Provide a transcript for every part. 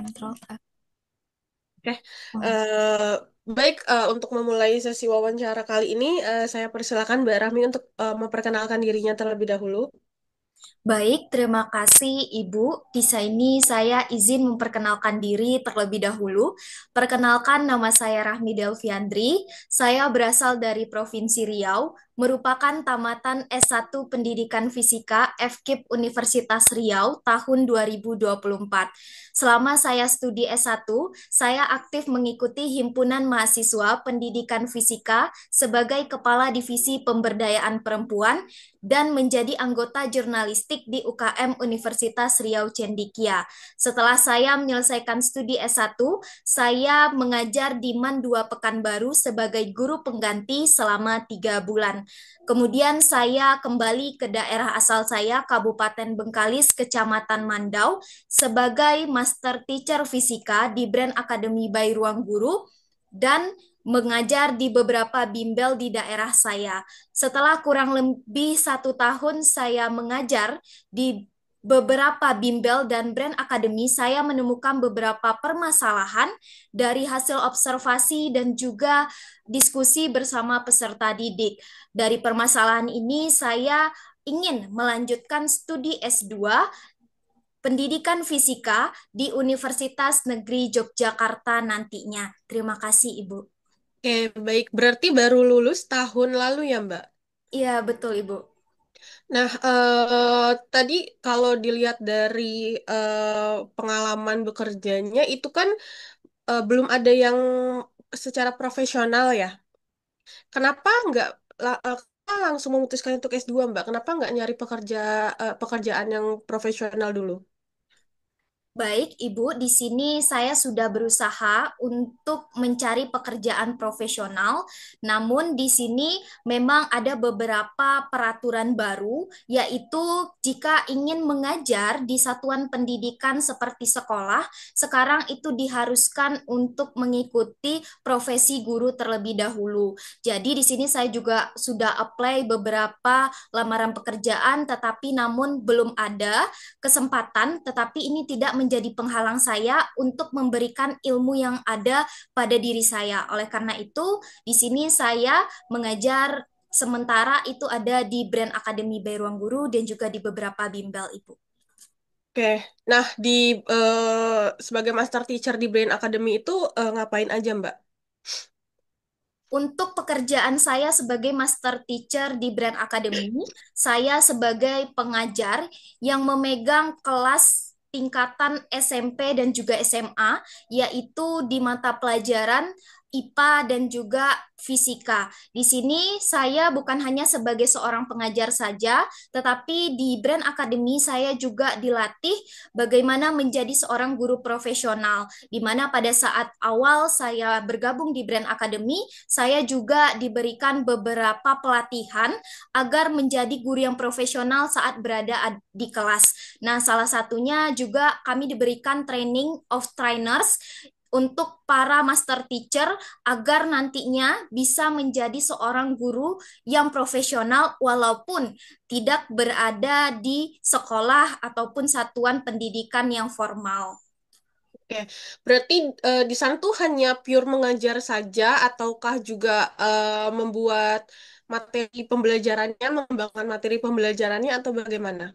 Control F. Oke, Oh. eh, baik, untuk memulai sesi wawancara kali ini, saya persilakan Mbak Rahmi untuk memperkenalkan dirinya terlebih dahulu. Baik, terima kasih Ibu. Di sini saya izin memperkenalkan diri terlebih dahulu. Perkenalkan, nama saya Rahmi Delviandri. Saya berasal dari Provinsi Riau, merupakan tamatan S1 Pendidikan Fisika FKIP Universitas Riau tahun 2024. Selama saya studi S1, saya aktif mengikuti Himpunan Mahasiswa Pendidikan Fisika sebagai Kepala Divisi Pemberdayaan Perempuan dan menjadi anggota jurnalistik di UKM Universitas Riau Cendikia. Setelah saya menyelesaikan studi S1, saya mengajar di MAN 2 Pekanbaru sebagai guru pengganti selama 3 bulan. Kemudian saya kembali ke daerah asal saya, Kabupaten Bengkalis, Kecamatan Mandau, sebagai Master Teacher Fisika di Brand Academy by Ruang Guru dan mengajar di beberapa bimbel di daerah saya. Setelah kurang lebih 1 tahun saya mengajar di beberapa bimbel dan brand akademi, saya menemukan beberapa permasalahan dari hasil observasi dan juga diskusi bersama peserta didik. Dari permasalahan ini, saya ingin melanjutkan studi S2 Pendidikan Fisika di Universitas Negeri Yogyakarta nantinya. Terima kasih, Ibu. Oke, baik. Berarti baru lulus tahun lalu ya, Mbak? Iya, betul, Ibu. Nah, tadi kalau dilihat dari pengalaman bekerjanya, itu kan belum ada yang secara profesional ya. Kenapa nggak kenapa langsung memutuskan untuk S2, Mbak? Kenapa nggak nyari pekerjaan yang profesional dulu? Baik, Ibu, di sini saya sudah berusaha untuk mencari pekerjaan profesional. Namun di sini memang ada beberapa peraturan baru, yaitu jika ingin mengajar di satuan pendidikan seperti sekolah, sekarang itu diharuskan untuk mengikuti profesi guru terlebih dahulu. Jadi di sini saya juga sudah apply beberapa lamaran pekerjaan, tetapi namun belum ada kesempatan, tetapi ini tidak menjadi penghalang saya untuk memberikan ilmu yang ada pada diri saya. Oleh karena itu, di sini saya mengajar sementara itu ada di Brand Academy by Ruang Guru dan juga di beberapa bimbel, Ibu. Oke, nah sebagai master teacher di Brain Academy itu ngapain aja, Mbak? Untuk pekerjaan saya sebagai master teacher di Brand Academy, saya sebagai pengajar yang memegang kelas tingkatan SMP dan juga SMA, yaitu di mata pelajaran IPA dan juga fisika. Di sini saya bukan hanya sebagai seorang pengajar saja, tetapi di Brand Academy saya juga dilatih bagaimana menjadi seorang guru profesional, di mana pada saat awal saya bergabung di Brand Academy, saya juga diberikan beberapa pelatihan agar menjadi guru yang profesional saat berada di kelas. Nah, salah satunya juga kami diberikan training of trainers untuk para master teacher agar nantinya bisa menjadi seorang guru yang profesional walaupun tidak berada di sekolah ataupun satuan pendidikan yang formal. Oke, berarti di sana tuh hanya pure mengajar saja, ataukah juga membuat materi pembelajarannya, mengembangkan materi pembelajarannya, atau bagaimana?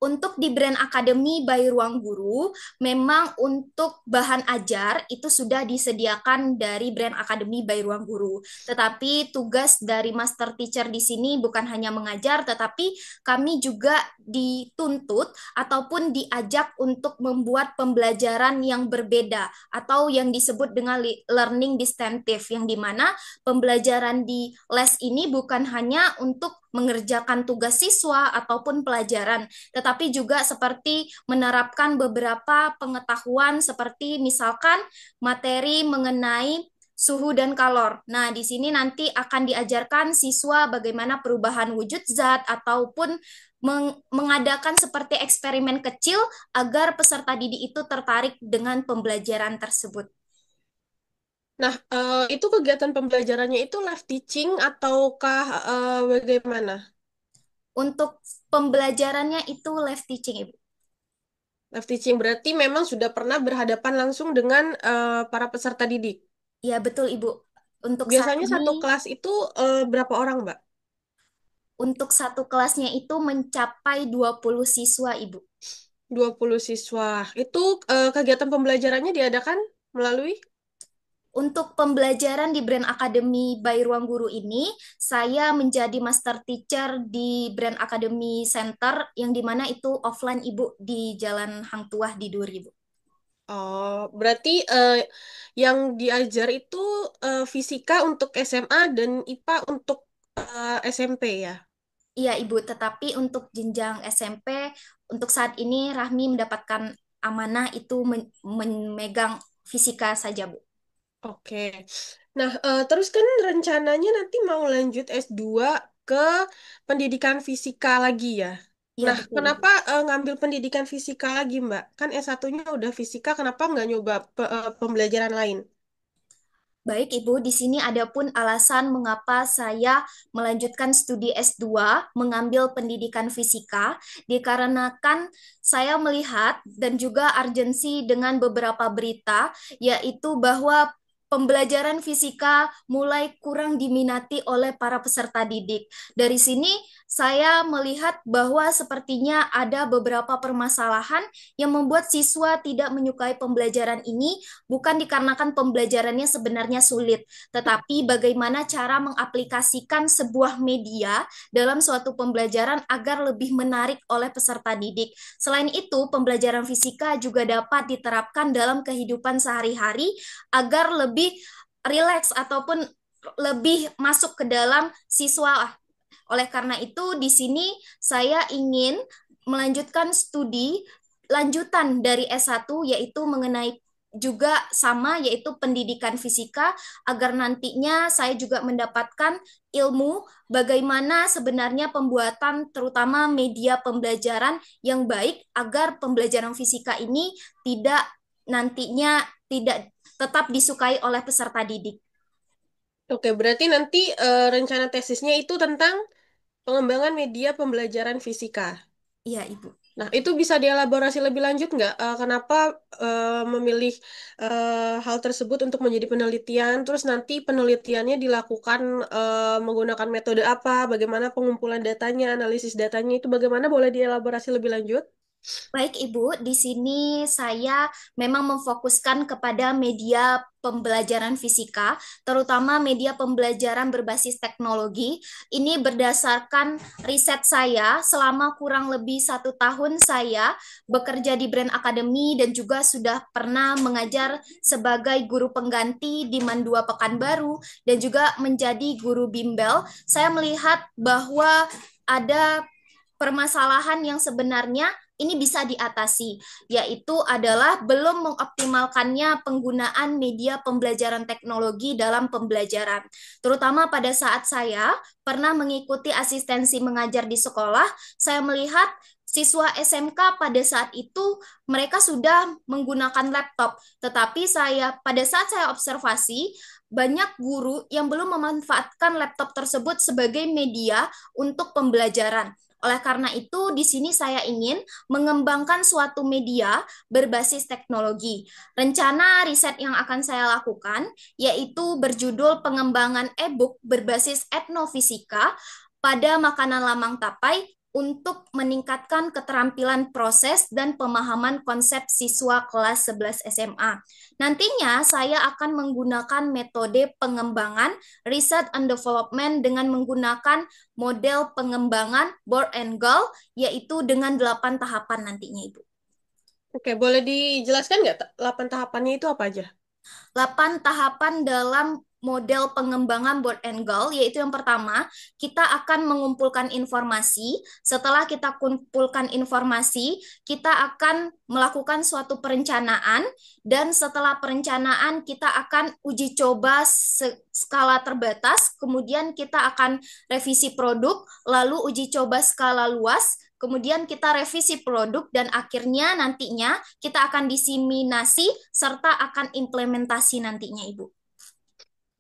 Untuk di Brand Academy by Ruang Guru, memang untuk bahan ajar itu sudah disediakan dari Brand Academy by Ruang Guru. Tetapi tugas dari master teacher di sini bukan hanya mengajar, tetapi kami juga dituntut ataupun diajak untuk membuat pembelajaran yang berbeda atau yang disebut dengan learning distinctive, yang dimana pembelajaran di les ini bukan hanya untuk mengerjakan tugas siswa ataupun pelajaran, tetapi juga seperti menerapkan beberapa pengetahuan seperti misalkan materi mengenai suhu dan kalor. Nah, di sini nanti akan diajarkan siswa bagaimana perubahan wujud zat ataupun mengadakan seperti eksperimen kecil agar peserta didik itu tertarik dengan pembelajaran tersebut. Nah, itu kegiatan pembelajarannya itu live teaching ataukah bagaimana? Untuk pembelajarannya itu live teaching, Ibu. Live teaching berarti memang sudah pernah berhadapan langsung dengan para peserta didik. Ya, betul Ibu. Untuk saat Biasanya ini, satu kelas itu berapa orang, Mbak? untuk satu kelasnya itu mencapai 20 siswa, Ibu. 20 siswa. Itu kegiatan pembelajarannya diadakan melalui? Untuk pembelajaran di Brand Academy by Ruang Guru ini, saya menjadi master teacher di Brand Academy Center, yang dimana itu offline Ibu di Jalan Hang Tuah di Duri, Ibu. Oh, berarti yang diajar itu fisika untuk SMA dan IPA untuk SMP ya? Iya, Ibu, tetapi untuk jenjang SMP, untuk saat ini Rahmi mendapatkan amanah itu memegang fisika saja, Bu. Oke. Nah, terus kan rencananya nanti mau lanjut S2 ke pendidikan fisika lagi ya? Iya, Nah, betul, Ibu. kenapa ngambil pendidikan fisika lagi, Mbak? Kan S1-nya udah fisika, kenapa nggak nyoba pembelajaran lain? Baik, Ibu, di sini ada pun alasan mengapa saya melanjutkan studi S2 mengambil pendidikan fisika, dikarenakan saya melihat dan juga urgensi dengan beberapa berita, yaitu bahwa pembelajaran fisika mulai kurang diminati oleh para peserta didik. Dari sini saya melihat bahwa sepertinya ada beberapa permasalahan yang membuat siswa tidak menyukai pembelajaran ini, bukan dikarenakan pembelajarannya sebenarnya sulit, tetapi bagaimana cara mengaplikasikan sebuah media dalam suatu pembelajaran agar lebih menarik oleh peserta didik. Selain itu, pembelajaran fisika juga dapat diterapkan dalam kehidupan sehari-hari agar lebih rileks ataupun lebih masuk ke dalam siswa. Oleh karena itu, di sini saya ingin melanjutkan studi lanjutan dari S1, yaitu mengenai juga sama, yaitu pendidikan fisika, agar nantinya saya juga mendapatkan ilmu bagaimana sebenarnya pembuatan terutama media pembelajaran yang baik agar pembelajaran fisika ini tidak nantinya tidak tetap disukai oleh peserta didik. Oke, berarti nanti rencana tesisnya itu tentang pengembangan media pembelajaran fisika. Iya, Ibu. Nah, itu bisa dielaborasi lebih lanjut nggak? Kenapa memilih hal tersebut untuk menjadi penelitian? Terus nanti penelitiannya dilakukan menggunakan metode apa? Bagaimana pengumpulan datanya, analisis datanya itu bagaimana? Boleh dielaborasi lebih lanjut? Baik, Ibu, di sini saya memang memfokuskan kepada media pembelajaran fisika, terutama media pembelajaran berbasis teknologi. Ini berdasarkan riset saya selama kurang lebih 1 tahun saya bekerja di Brand Academy dan juga sudah pernah mengajar sebagai guru pengganti di Mandua Pekanbaru dan juga menjadi guru bimbel. Saya melihat bahwa ada permasalahan yang sebenarnya ini bisa diatasi, yaitu adalah belum mengoptimalkannya penggunaan media pembelajaran teknologi dalam pembelajaran. Terutama pada saat saya pernah mengikuti asistensi mengajar di sekolah, saya melihat siswa SMK pada saat itu mereka sudah menggunakan laptop, tetapi pada saat saya observasi banyak guru yang belum memanfaatkan laptop tersebut sebagai media untuk pembelajaran. Oleh karena itu, di sini saya ingin mengembangkan suatu media berbasis teknologi. Rencana riset yang akan saya lakukan yaitu berjudul pengembangan e-book berbasis etnofisika pada makanan lamang tapai untuk meningkatkan keterampilan proses dan pemahaman konsep siswa kelas 11 SMA. Nantinya saya akan menggunakan metode pengembangan research and development dengan menggunakan model pengembangan board and goal, yaitu dengan 8 tahapan nantinya, Ibu. Oke, boleh dijelaskan nggak 8 tahapannya itu apa aja? 8 tahapan dalam model pengembangan board and goal, yaitu yang pertama, kita akan mengumpulkan informasi. Setelah kita kumpulkan informasi, kita akan melakukan suatu perencanaan, dan setelah perencanaan, kita akan uji coba skala terbatas, kemudian kita akan revisi produk, lalu uji coba skala luas, kemudian kita revisi produk, dan akhirnya nantinya kita akan diseminasi serta akan implementasi nantinya, Ibu.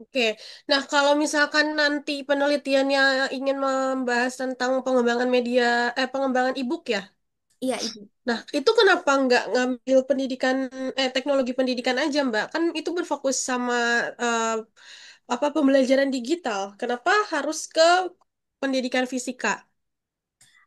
Oke, nah kalau misalkan nanti penelitiannya ingin membahas tentang pengembangan media, pengembangan e-book ya, Iya, Ibu. Nah, itu kenapa nggak ngambil pendidikan teknologi pendidikan aja, Mbak? Kan itu berfokus sama eh, apa pembelajaran digital. Kenapa harus ke pendidikan fisika?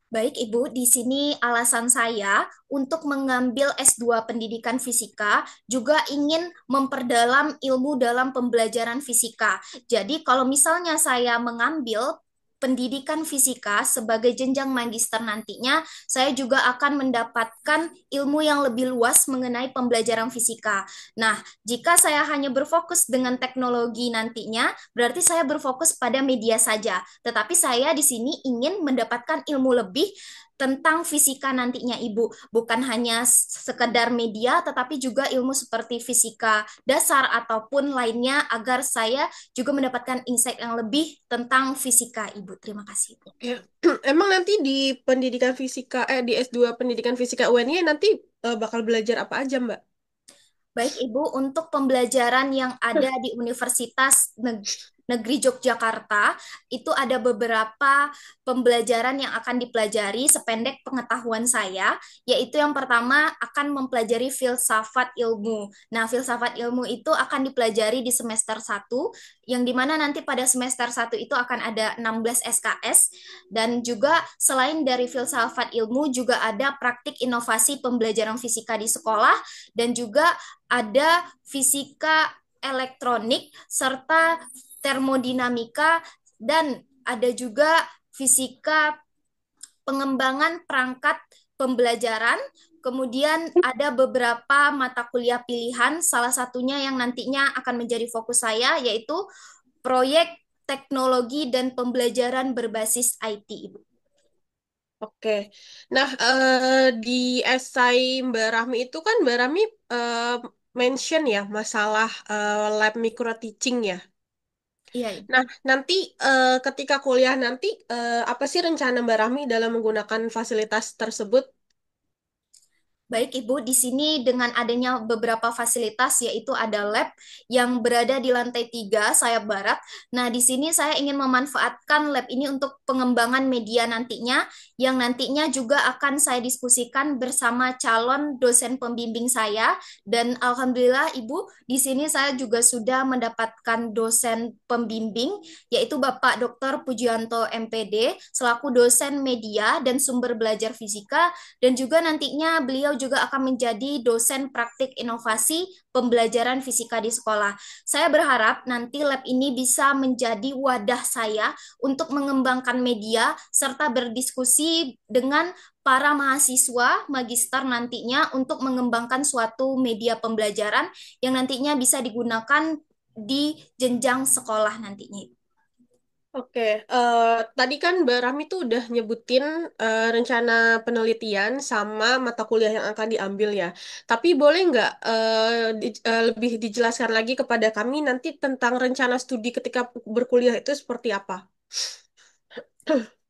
Baik, Ibu, di sini alasan saya untuk mengambil S2 Pendidikan Fisika juga ingin memperdalam ilmu dalam pembelajaran fisika. Jadi, kalau misalnya saya mengambil pendidikan fisika sebagai jenjang magister nantinya, saya juga akan mendapatkan ilmu yang lebih luas mengenai pembelajaran fisika. Nah, jika saya hanya berfokus dengan teknologi nantinya, berarti saya berfokus pada media saja. Tetapi saya di sini ingin mendapatkan ilmu lebih tentang fisika nantinya, Ibu. Bukan hanya sekedar media, tetapi juga ilmu seperti fisika dasar ataupun lainnya agar saya juga mendapatkan insight yang lebih tentang fisika, Ibu. Terima kasih. Ya, emang nanti di pendidikan fisika, di S2 pendidikan fisika UNY nanti bakal belajar apa aja, Mbak? Baik, Ibu, untuk pembelajaran yang ada di Universitas Negeri Yogyakarta, itu ada beberapa pembelajaran yang akan dipelajari sependek pengetahuan saya, yaitu yang pertama akan mempelajari filsafat ilmu. Nah, filsafat ilmu itu akan dipelajari di semester satu, yang dimana nanti pada semester satu itu akan ada 16 SKS, dan juga selain dari filsafat ilmu, juga ada praktik inovasi pembelajaran fisika di sekolah, dan juga ada fisika elektronik serta termodinamika dan ada juga fisika pengembangan perangkat pembelajaran. Kemudian ada beberapa mata kuliah pilihan, salah satunya yang nantinya akan menjadi fokus saya yaitu proyek teknologi dan pembelajaran berbasis IT, Ibu. Oke. Nah, di esai Mbak Rahmi itu kan Mbak Rahmi mention ya masalah lab micro teaching ya. Iya, Ibu. Nah, nanti ketika kuliah nanti apa sih rencana Mbak Rahmi dalam menggunakan fasilitas tersebut? Baik, Ibu, di sini dengan adanya beberapa fasilitas, yaitu ada lab yang berada di lantai 3 sayap barat. Nah, di sini saya ingin memanfaatkan lab ini untuk pengembangan media nantinya, yang nantinya juga akan saya diskusikan bersama calon dosen pembimbing saya. Dan Alhamdulillah, Ibu, di sini saya juga sudah mendapatkan dosen pembimbing, yaitu Bapak Dr. Pujianto MPD, selaku dosen media dan sumber belajar fisika, dan juga nantinya beliau juga akan menjadi dosen praktik inovasi pembelajaran fisika di sekolah. Saya berharap nanti lab ini bisa menjadi wadah saya untuk mengembangkan media serta berdiskusi dengan para mahasiswa magister nantinya untuk mengembangkan suatu media pembelajaran yang nantinya bisa digunakan di jenjang sekolah nantinya. Oke, tadi kan Mbak Rahmi tuh udah nyebutin rencana penelitian sama mata kuliah yang akan diambil ya. Tapi boleh nggak lebih dijelaskan lagi kepada kami nanti tentang rencana studi ketika berkuliah itu seperti apa?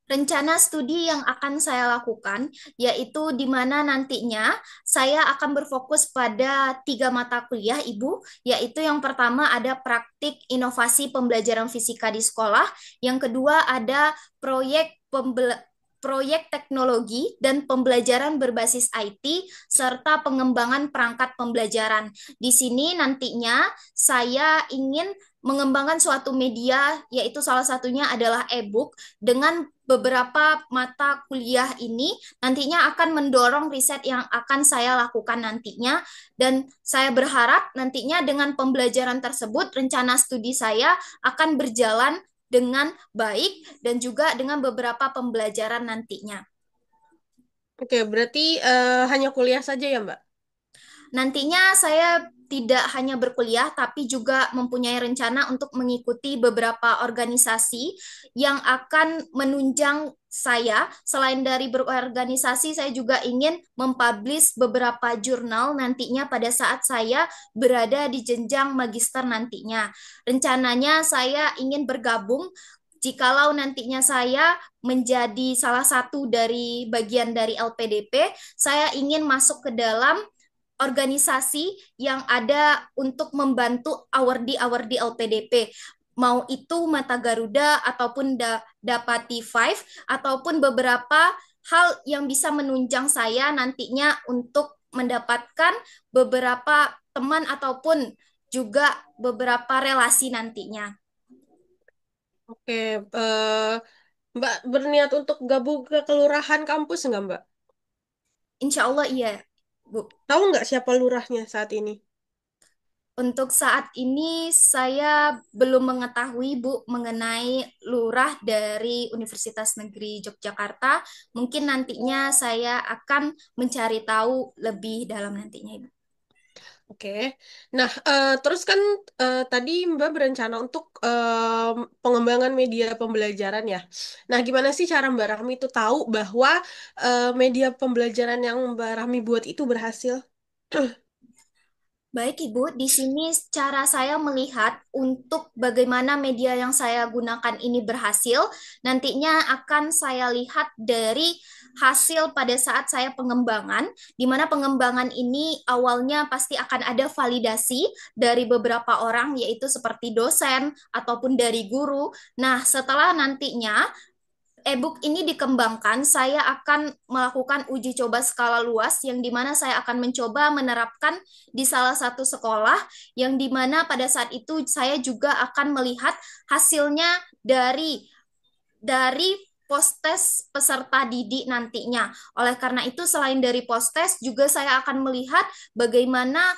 Rencana studi yang akan saya lakukan yaitu di mana nantinya saya akan berfokus pada 3 mata kuliah, Ibu, yaitu yang pertama ada praktik inovasi pembelajaran fisika di sekolah, yang kedua ada proyek teknologi dan pembelajaran berbasis IT serta pengembangan perangkat pembelajaran. Di sini nantinya saya ingin mengembangkan suatu media, yaitu salah satunya adalah e-book. Dengan beberapa mata kuliah ini nantinya akan mendorong riset yang akan saya lakukan nantinya, dan saya berharap nantinya dengan pembelajaran tersebut rencana studi saya akan berjalan dengan baik dan juga dengan beberapa pembelajaran nantinya. Oke, berarti hanya kuliah saja ya, Mbak? Nantinya saya tidak hanya berkuliah, tapi juga mempunyai rencana untuk mengikuti beberapa organisasi yang akan menunjang saya. Selain dari berorganisasi, saya juga ingin mempublish beberapa jurnal nantinya pada saat saya berada di jenjang magister nantinya. Rencananya saya ingin bergabung jikalau nantinya saya menjadi salah satu dari bagian dari LPDP, saya ingin masuk ke dalam organisasi yang ada untuk membantu awardi-awardi LPDP, mau itu Mata Garuda ataupun Dapati Five ataupun beberapa hal yang bisa menunjang saya nantinya untuk mendapatkan beberapa teman ataupun juga beberapa relasi nantinya. Oke, Mbak berniat untuk gabung ke kelurahan kampus nggak, Mbak? Insya Allah iya, Bu. Tahu nggak siapa lurahnya saat ini? Untuk saat ini saya belum mengetahui Bu mengenai lurah dari Universitas Negeri Yogyakarta. Mungkin nantinya saya akan mencari tahu lebih dalam nantinya Ibu. Oke. Nah, terus kan tadi Mbak berencana untuk pengembangan media pembelajaran ya. Nah, gimana sih cara Mbak Rahmi itu tahu bahwa media pembelajaran yang Mbak Rahmi buat itu berhasil? Baik Ibu, di sini cara saya melihat untuk bagaimana media yang saya gunakan ini berhasil, nantinya akan saya lihat dari hasil pada saat saya pengembangan, di mana pengembangan ini awalnya pasti akan ada validasi dari beberapa orang, yaitu seperti dosen ataupun dari guru. Nah, setelah nantinya e-book ini dikembangkan, saya akan melakukan uji coba skala luas yang dimana saya akan mencoba menerapkan di salah satu sekolah yang dimana pada saat itu saya juga akan melihat hasilnya dari post-tes peserta didik nantinya. Oleh karena itu, selain dari post-tes, juga saya akan melihat bagaimana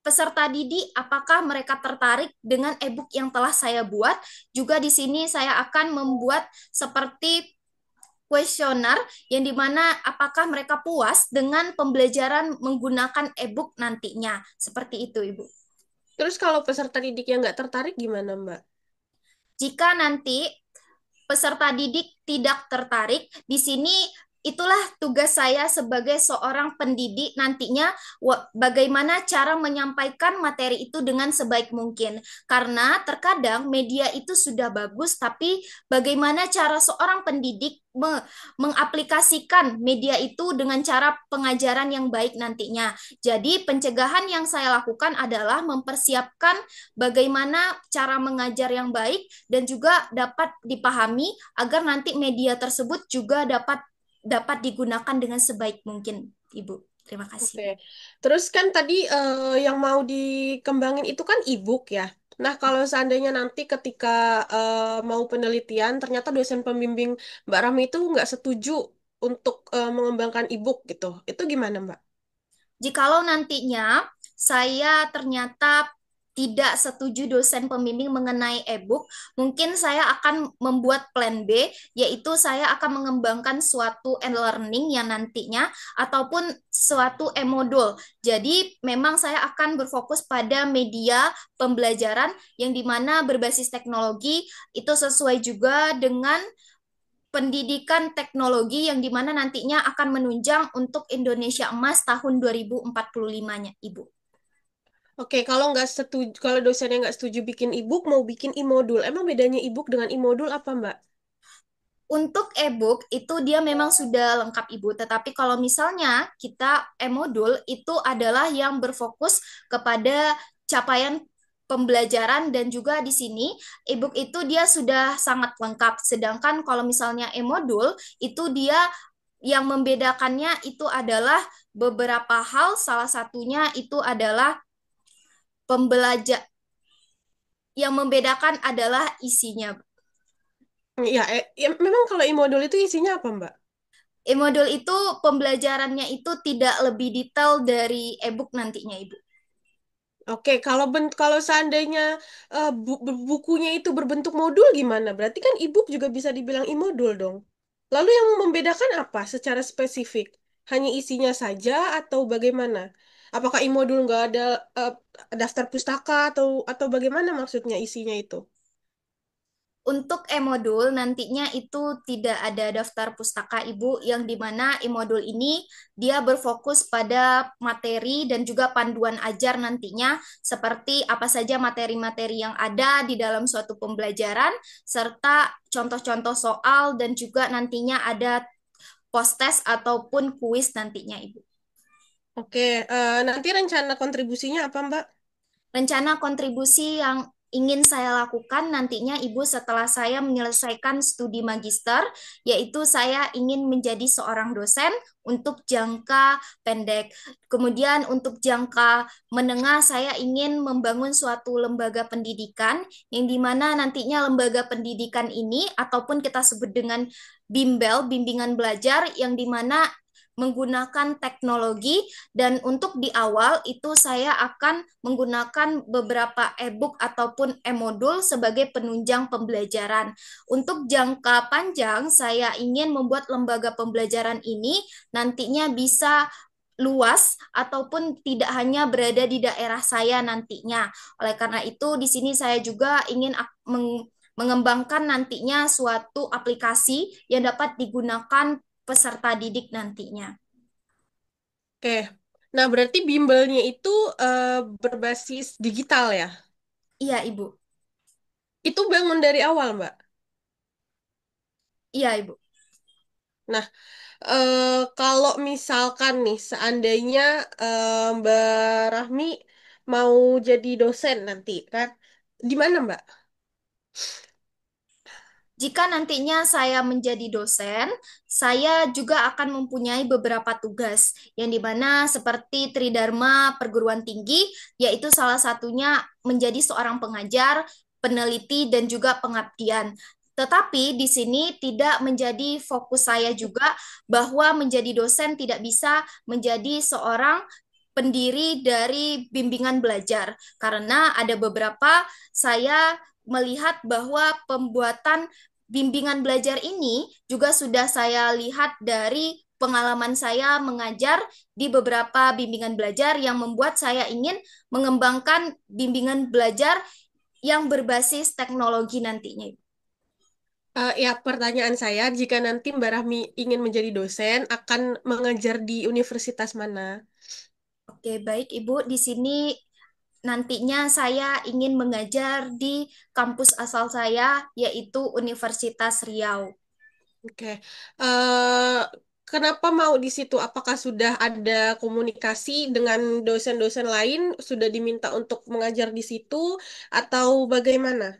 peserta didik apakah mereka tertarik dengan e-book yang telah saya buat. Juga di sini saya akan membuat seperti kuesioner yang dimana apakah mereka puas dengan pembelajaran menggunakan e-book nantinya. Seperti itu, Ibu. Terus kalau peserta didik yang nggak tertarik gimana, Mbak? Jika nanti peserta didik tidak tertarik, di sini itulah tugas saya sebagai seorang pendidik nantinya bagaimana cara menyampaikan materi itu dengan sebaik mungkin. Karena terkadang media itu sudah bagus, tapi bagaimana cara seorang pendidik mengaplikasikan media itu dengan cara pengajaran yang baik nantinya. Jadi pencegahan yang saya lakukan adalah mempersiapkan bagaimana cara mengajar yang baik dan juga dapat dipahami agar nanti media tersebut juga dapat dapat digunakan dengan sebaik mungkin, Ibu. Terima Oke. kasih. Terus kan tadi yang mau dikembangin itu kan e-book ya. Nah, kalau seandainya nanti ketika mau penelitian, ternyata dosen pembimbing Mbak Rahmi itu nggak setuju untuk mengembangkan e-book gitu. Itu gimana, Mbak? Jikalau nantinya saya ternyata tidak setuju dosen pembimbing mengenai e-book, mungkin saya akan membuat plan B, yaitu saya akan mengembangkan suatu e-learning yang nantinya ataupun suatu e-modul. Jadi memang saya akan berfokus pada media pembelajaran yang dimana berbasis teknologi itu sesuai juga dengan pendidikan teknologi yang dimana nantinya akan menunjang untuk Indonesia Emas tahun 2045-nya, Ibu. Oke, kalau nggak setuju, kalau dosennya nggak setuju bikin e-book, mau bikin e-modul. Emang bedanya e-book dengan e-modul apa, Mbak? Untuk e-book itu dia memang sudah lengkap Ibu, tetapi kalau misalnya kita e-modul itu adalah yang berfokus kepada capaian pembelajaran dan juga di sini e-book itu dia sudah sangat lengkap. Sedangkan kalau misalnya e-modul itu dia yang membedakannya itu adalah beberapa hal, salah satunya itu adalah pembelajar yang membedakan adalah isinya. Ya, memang kalau e-modul itu isinya apa, Mbak? E-modul itu pembelajarannya itu tidak lebih detail dari e-book nantinya, Ibu. Oke, kalau seandainya bukunya itu berbentuk modul gimana? Berarti kan e-book juga bisa dibilang e-modul dong. Lalu yang membedakan apa secara spesifik? Hanya isinya saja atau bagaimana? Apakah e-modul nggak ada eh, daftar pustaka atau bagaimana maksudnya isinya itu? Untuk e-modul nantinya itu tidak ada daftar pustaka Ibu yang dimana e-modul ini dia berfokus pada materi dan juga panduan ajar nantinya seperti apa saja materi-materi yang ada di dalam suatu pembelajaran serta contoh-contoh soal dan juga nantinya ada post-test ataupun kuis nantinya Ibu. Oke, nanti rencana kontribusinya apa, Mbak? Rencana kontribusi yang ingin saya lakukan nantinya Ibu setelah saya menyelesaikan studi magister, yaitu saya ingin menjadi seorang dosen untuk jangka pendek. Kemudian untuk jangka menengah saya ingin membangun suatu lembaga pendidikan yang dimana nantinya lembaga pendidikan ini ataupun kita sebut dengan bimbel, bimbingan belajar yang dimana menggunakan teknologi dan untuk di awal itu saya akan menggunakan beberapa e-book ataupun e-modul sebagai penunjang pembelajaran. Untuk jangka panjang saya ingin membuat lembaga pembelajaran ini nantinya bisa luas ataupun tidak hanya berada di daerah saya nantinya. Oleh karena itu, di sini saya juga ingin mengembangkan nantinya suatu aplikasi yang dapat digunakan peserta didik nantinya. Oke. Nah, berarti bimbelnya itu eh, berbasis digital ya? Iya, Ibu. Itu bangun dari awal, Mbak. Iya, Ibu. Nah, kalau misalkan nih, seandainya Mbak Rahmi mau jadi dosen nanti, kan? Di mana, Mbak? Jika nantinya saya menjadi dosen, saya juga akan mempunyai beberapa tugas, yang dimana seperti Tridharma perguruan tinggi, yaitu salah satunya menjadi seorang pengajar, peneliti, dan juga pengabdian. Tetapi di sini tidak menjadi fokus saya juga bahwa menjadi dosen tidak bisa menjadi seorang pendiri dari bimbingan belajar, karena ada beberapa saya melihat bahwa pembuatan bimbingan belajar ini juga sudah saya lihat dari pengalaman saya mengajar di beberapa bimbingan belajar yang membuat saya ingin mengembangkan bimbingan belajar yang berbasis teknologi nantinya. Ya, pertanyaan saya, jika nanti Mbak Rahmi ingin menjadi dosen, akan mengajar di universitas mana? Oke, baik Ibu. Di sini nantinya saya ingin mengajar di kampus asal saya, yaitu Universitas Riau. Oke. Eh, Kenapa mau di situ? Apakah sudah ada komunikasi dengan dosen-dosen lain, sudah diminta untuk mengajar di situ, atau bagaimana?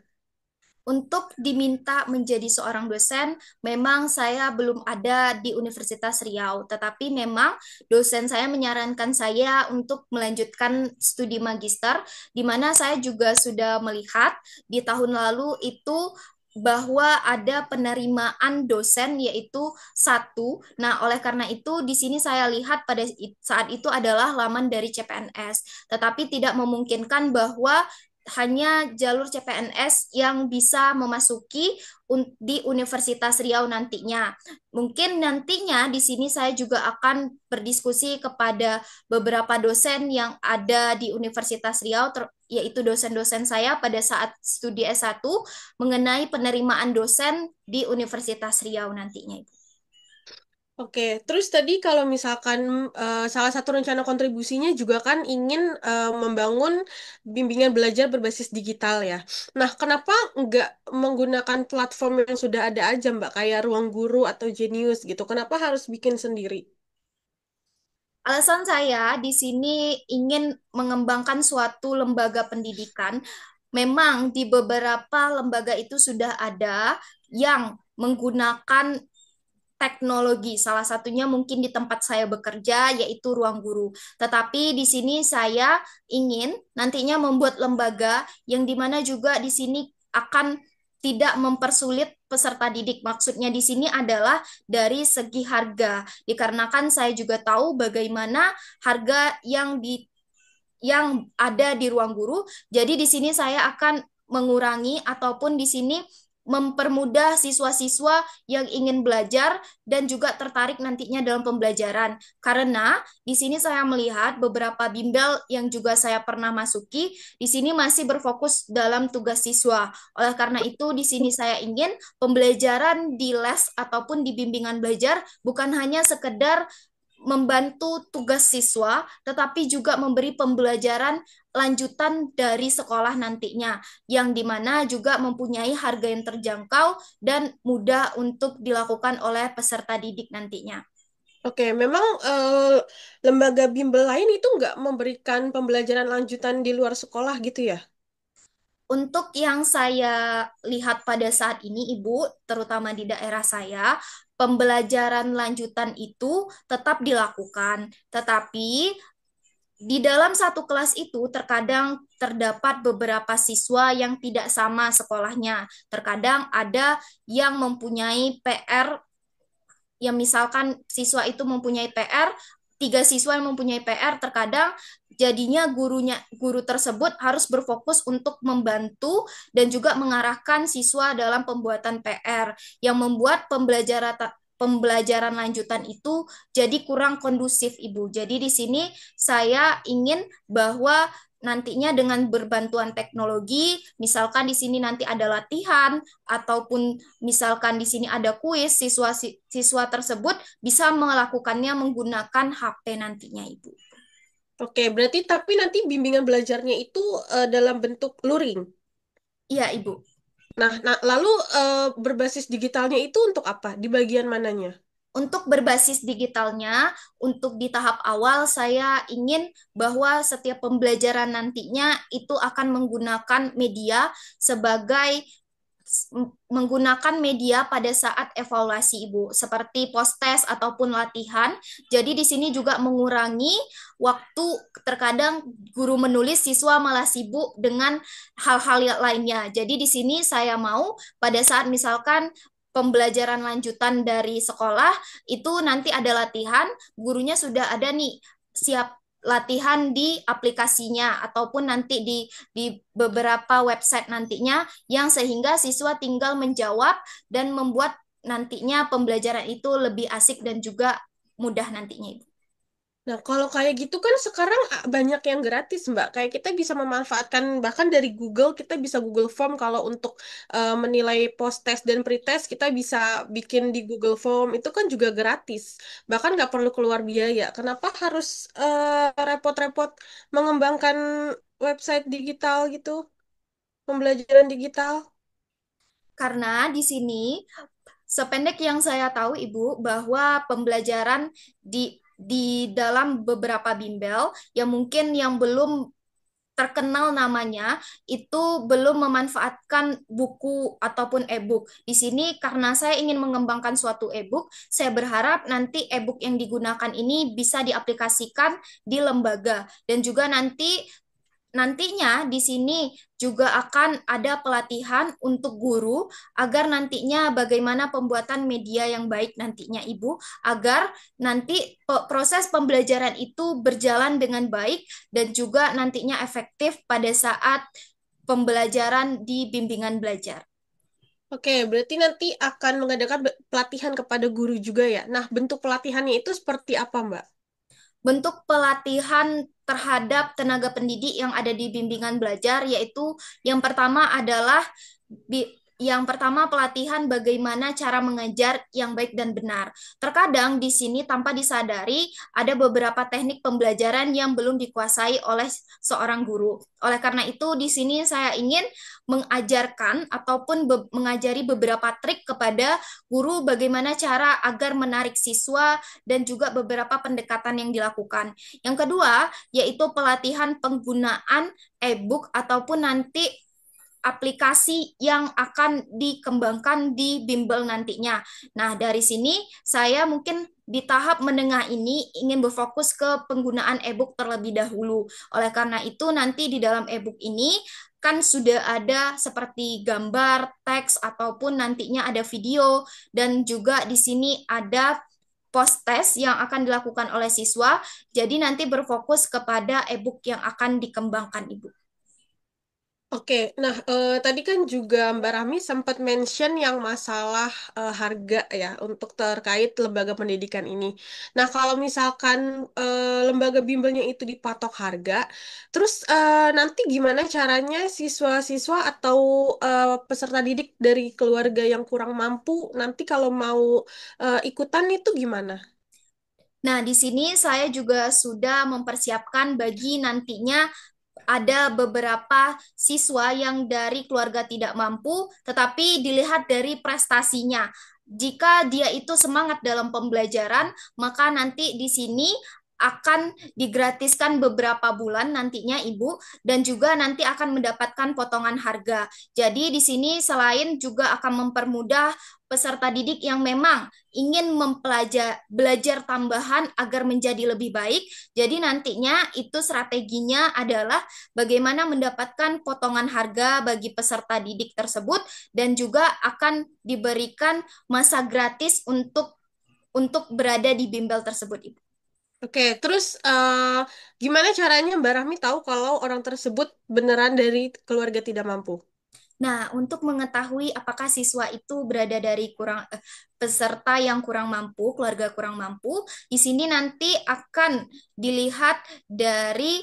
Untuk diminta menjadi seorang dosen, memang saya belum ada di Universitas Riau, tetapi memang dosen saya menyarankan saya untuk melanjutkan studi magister, di mana saya juga sudah melihat di tahun lalu itu bahwa ada penerimaan dosen yaitu satu. Nah, oleh karena itu di sini saya lihat pada saat itu adalah laman dari CPNS, tetapi tidak memungkinkan bahwa hanya jalur CPNS yang bisa memasuki di Universitas Riau nantinya. Mungkin nantinya di sini saya juga akan berdiskusi kepada beberapa dosen yang ada di Universitas Riau, yaitu dosen-dosen saya pada saat studi S1 mengenai penerimaan dosen di Universitas Riau nantinya. Oke, terus tadi kalau misalkan salah satu rencana kontribusinya juga kan ingin membangun bimbingan belajar berbasis digital ya. Nah, kenapa nggak menggunakan platform yang sudah ada aja, Mbak, kayak Ruang Guru atau Genius gitu? Kenapa harus bikin sendiri? Alasan saya di sini ingin mengembangkan suatu lembaga pendidikan. Memang di beberapa lembaga itu sudah ada yang menggunakan teknologi. Salah satunya mungkin di tempat saya bekerja, yaitu Ruang Guru. Tetapi di sini saya ingin nantinya membuat lembaga yang dimana juga di sini akan tidak mempersulit peserta didik. Maksudnya di sini adalah dari segi harga, dikarenakan saya juga tahu bagaimana harga yang ada di ruang guru. Jadi di sini saya akan mengurangi ataupun di sini mempermudah siswa-siswa yang ingin belajar dan juga tertarik nantinya dalam pembelajaran. Karena di sini saya melihat beberapa bimbel yang juga saya pernah masuki, di sini masih berfokus dalam tugas siswa. Oleh karena itu, di sini saya ingin pembelajaran di les ataupun di bimbingan belajar bukan hanya sekedar membantu tugas siswa, tetapi juga memberi pembelajaran lanjutan dari sekolah nantinya, yang dimana juga mempunyai harga yang terjangkau dan mudah untuk dilakukan oleh peserta didik nantinya. Oke, memang lembaga bimbel lain itu nggak memberikan pembelajaran lanjutan di luar sekolah gitu ya? Untuk yang saya lihat pada saat ini, Ibu, terutama di daerah saya, pembelajaran lanjutan itu tetap dilakukan, tetapi di dalam satu kelas itu terkadang terdapat beberapa siswa yang tidak sama sekolahnya. Terkadang ada yang mempunyai PR, yang misalkan siswa itu mempunyai PR, tiga siswa yang mempunyai PR, terkadang jadinya guru tersebut harus berfokus untuk membantu dan juga mengarahkan siswa dalam pembuatan PR yang membuat pembelajaran lanjutan itu jadi kurang kondusif, Ibu. Jadi di sini saya ingin bahwa nantinya dengan berbantuan teknologi, misalkan di sini nanti ada latihan ataupun misalkan di sini ada kuis, siswa tersebut bisa melakukannya menggunakan HP nantinya, Ibu. Oke, berarti tapi nanti bimbingan belajarnya itu dalam bentuk luring. Iya, Ibu. Lalu berbasis digitalnya itu untuk apa? Di bagian mananya? Untuk berbasis digitalnya, untuk di tahap awal saya ingin bahwa setiap pembelajaran nantinya itu akan menggunakan media sebagai menggunakan media pada saat evaluasi, Ibu, seperti post-test ataupun latihan. Jadi di sini juga mengurangi waktu, terkadang guru menulis, siswa malah sibuk dengan hal-hal lainnya. Jadi di sini saya mau pada saat misalkan pembelajaran lanjutan dari sekolah itu nanti ada latihan, gurunya sudah ada nih siap latihan di aplikasinya ataupun nanti di beberapa website nantinya yang sehingga siswa tinggal menjawab dan membuat nantinya pembelajaran itu lebih asik dan juga mudah nantinya, Ibu. Nah, kalau kayak gitu kan sekarang banyak yang gratis, Mbak. Kayak kita bisa memanfaatkan bahkan dari Google, kita bisa Google Form kalau untuk menilai post-test dan pre-test, kita bisa bikin di Google Form. Itu kan juga gratis. Bahkan nggak perlu keluar biaya. Kenapa harus repot-repot mengembangkan website digital gitu, pembelajaran digital? Karena di sini sependek yang saya tahu, Ibu, bahwa pembelajaran di dalam beberapa bimbel yang mungkin yang belum terkenal namanya itu belum memanfaatkan buku ataupun e-book. Di sini karena saya ingin mengembangkan suatu e-book, saya berharap nanti e-book yang digunakan ini bisa diaplikasikan di lembaga dan juga nantinya di sini juga akan ada pelatihan untuk guru agar nantinya bagaimana pembuatan media yang baik nantinya, Ibu, agar nanti proses pembelajaran itu berjalan dengan baik dan juga nantinya efektif pada saat pembelajaran di bimbingan belajar. Oke, berarti nanti akan mengadakan pelatihan kepada guru juga ya. Nah, bentuk pelatihannya itu seperti apa, Mbak? Bentuk pelatihan terhadap tenaga pendidik yang ada di bimbingan belajar yaitu yang pertama adalah yang pertama pelatihan bagaimana cara mengajar yang baik dan benar. Terkadang di sini tanpa disadari ada beberapa teknik pembelajaran yang belum dikuasai oleh seorang guru. Oleh karena itu di sini saya ingin mengajarkan ataupun mengajari beberapa trik kepada guru bagaimana cara agar menarik siswa dan juga beberapa pendekatan yang dilakukan. Yang kedua, yaitu pelatihan penggunaan e-book ataupun nanti aplikasi yang akan dikembangkan di bimbel nantinya. Nah, dari sini saya mungkin di tahap menengah ini ingin berfokus ke penggunaan e-book terlebih dahulu. Oleh karena itu, nanti di dalam e-book ini kan sudah ada seperti gambar, teks, ataupun nantinya ada video, dan juga di sini ada post test yang akan dilakukan oleh siswa. Jadi nanti berfokus kepada e-book yang akan dikembangkan, Ibu. Oke, nah tadi kan juga Mbak Rahmi sempat mention yang masalah harga ya untuk terkait lembaga pendidikan ini. Nah, kalau misalkan lembaga bimbelnya itu dipatok harga, terus nanti gimana caranya siswa-siswa atau peserta didik dari keluarga yang kurang mampu nanti kalau mau ikutan itu gimana? Nah, di sini saya juga sudah mempersiapkan bagi nantinya ada beberapa siswa yang dari keluarga tidak mampu, tetapi dilihat dari prestasinya. Jika dia itu semangat dalam pembelajaran, maka nanti di sini akan digratiskan beberapa bulan nantinya Ibu dan juga nanti akan mendapatkan potongan harga. Jadi di sini selain juga akan mempermudah peserta didik yang memang ingin mempelajari belajar tambahan agar menjadi lebih baik. Jadi nantinya itu strateginya adalah bagaimana mendapatkan potongan harga bagi peserta didik tersebut dan juga akan diberikan masa gratis untuk berada di bimbel tersebut, Ibu. Oke, terus gimana caranya Mbak Rahmi tahu kalau orang tersebut beneran dari keluarga tidak mampu? Nah, untuk mengetahui apakah siswa itu berada dari peserta yang kurang mampu, keluarga kurang mampu, di sini nanti akan dilihat dari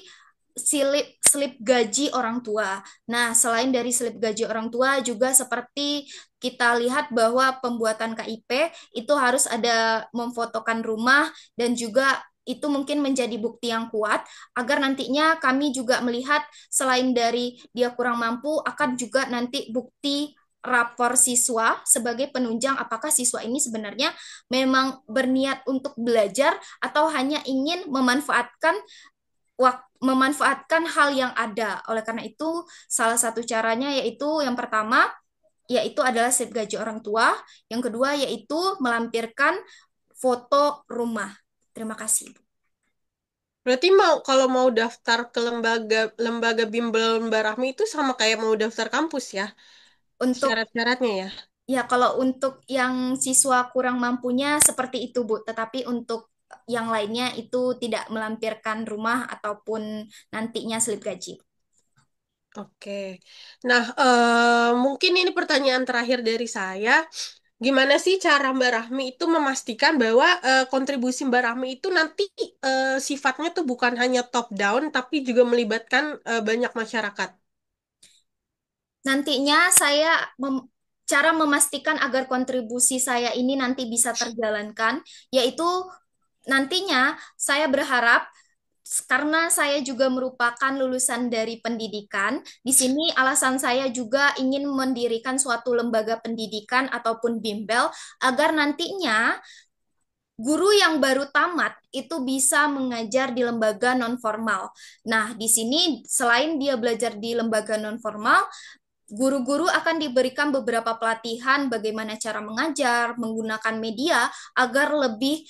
slip gaji orang tua. Nah, selain dari slip gaji orang tua juga seperti kita lihat bahwa pembuatan KIP itu harus ada memfotokan rumah dan juga itu mungkin menjadi bukti yang kuat agar nantinya kami juga melihat selain dari dia kurang mampu, akan juga nanti bukti rapor siswa sebagai penunjang apakah siswa ini sebenarnya memang berniat untuk belajar atau hanya ingin memanfaatkan hal yang ada. Oleh karena itu, salah satu caranya yaitu yang pertama yaitu adalah slip gaji orang tua, yang kedua yaitu melampirkan foto rumah. Terima kasih. Berarti kalau mau daftar ke lembaga lembaga bimbel Mbak Rahmi itu sama kayak mau daftar kampus ya? Untuk Syarat-syaratnya ya? Ya, kalau untuk yang siswa kurang mampunya seperti itu, Bu. Tetapi untuk yang lainnya itu tidak melampirkan rumah ataupun nantinya slip gaji. Oke. Nah, mungkin ini pertanyaan terakhir dari saya. Gimana sih cara Mbak Rahmi itu memastikan bahwa kontribusi Mbak Rahmi itu nanti sifatnya tuh bukan hanya top down, tapi juga melibatkan banyak masyarakat? Nantinya cara memastikan agar kontribusi saya ini nanti bisa terjalankan, yaitu nantinya saya berharap karena saya juga merupakan lulusan dari pendidikan, di sini alasan saya juga ingin mendirikan suatu lembaga pendidikan ataupun bimbel agar nantinya guru yang baru tamat itu bisa mengajar di lembaga non formal. Nah, di sini selain dia belajar di lembaga non formal, guru-guru akan diberikan beberapa pelatihan bagaimana cara mengajar, menggunakan media agar lebih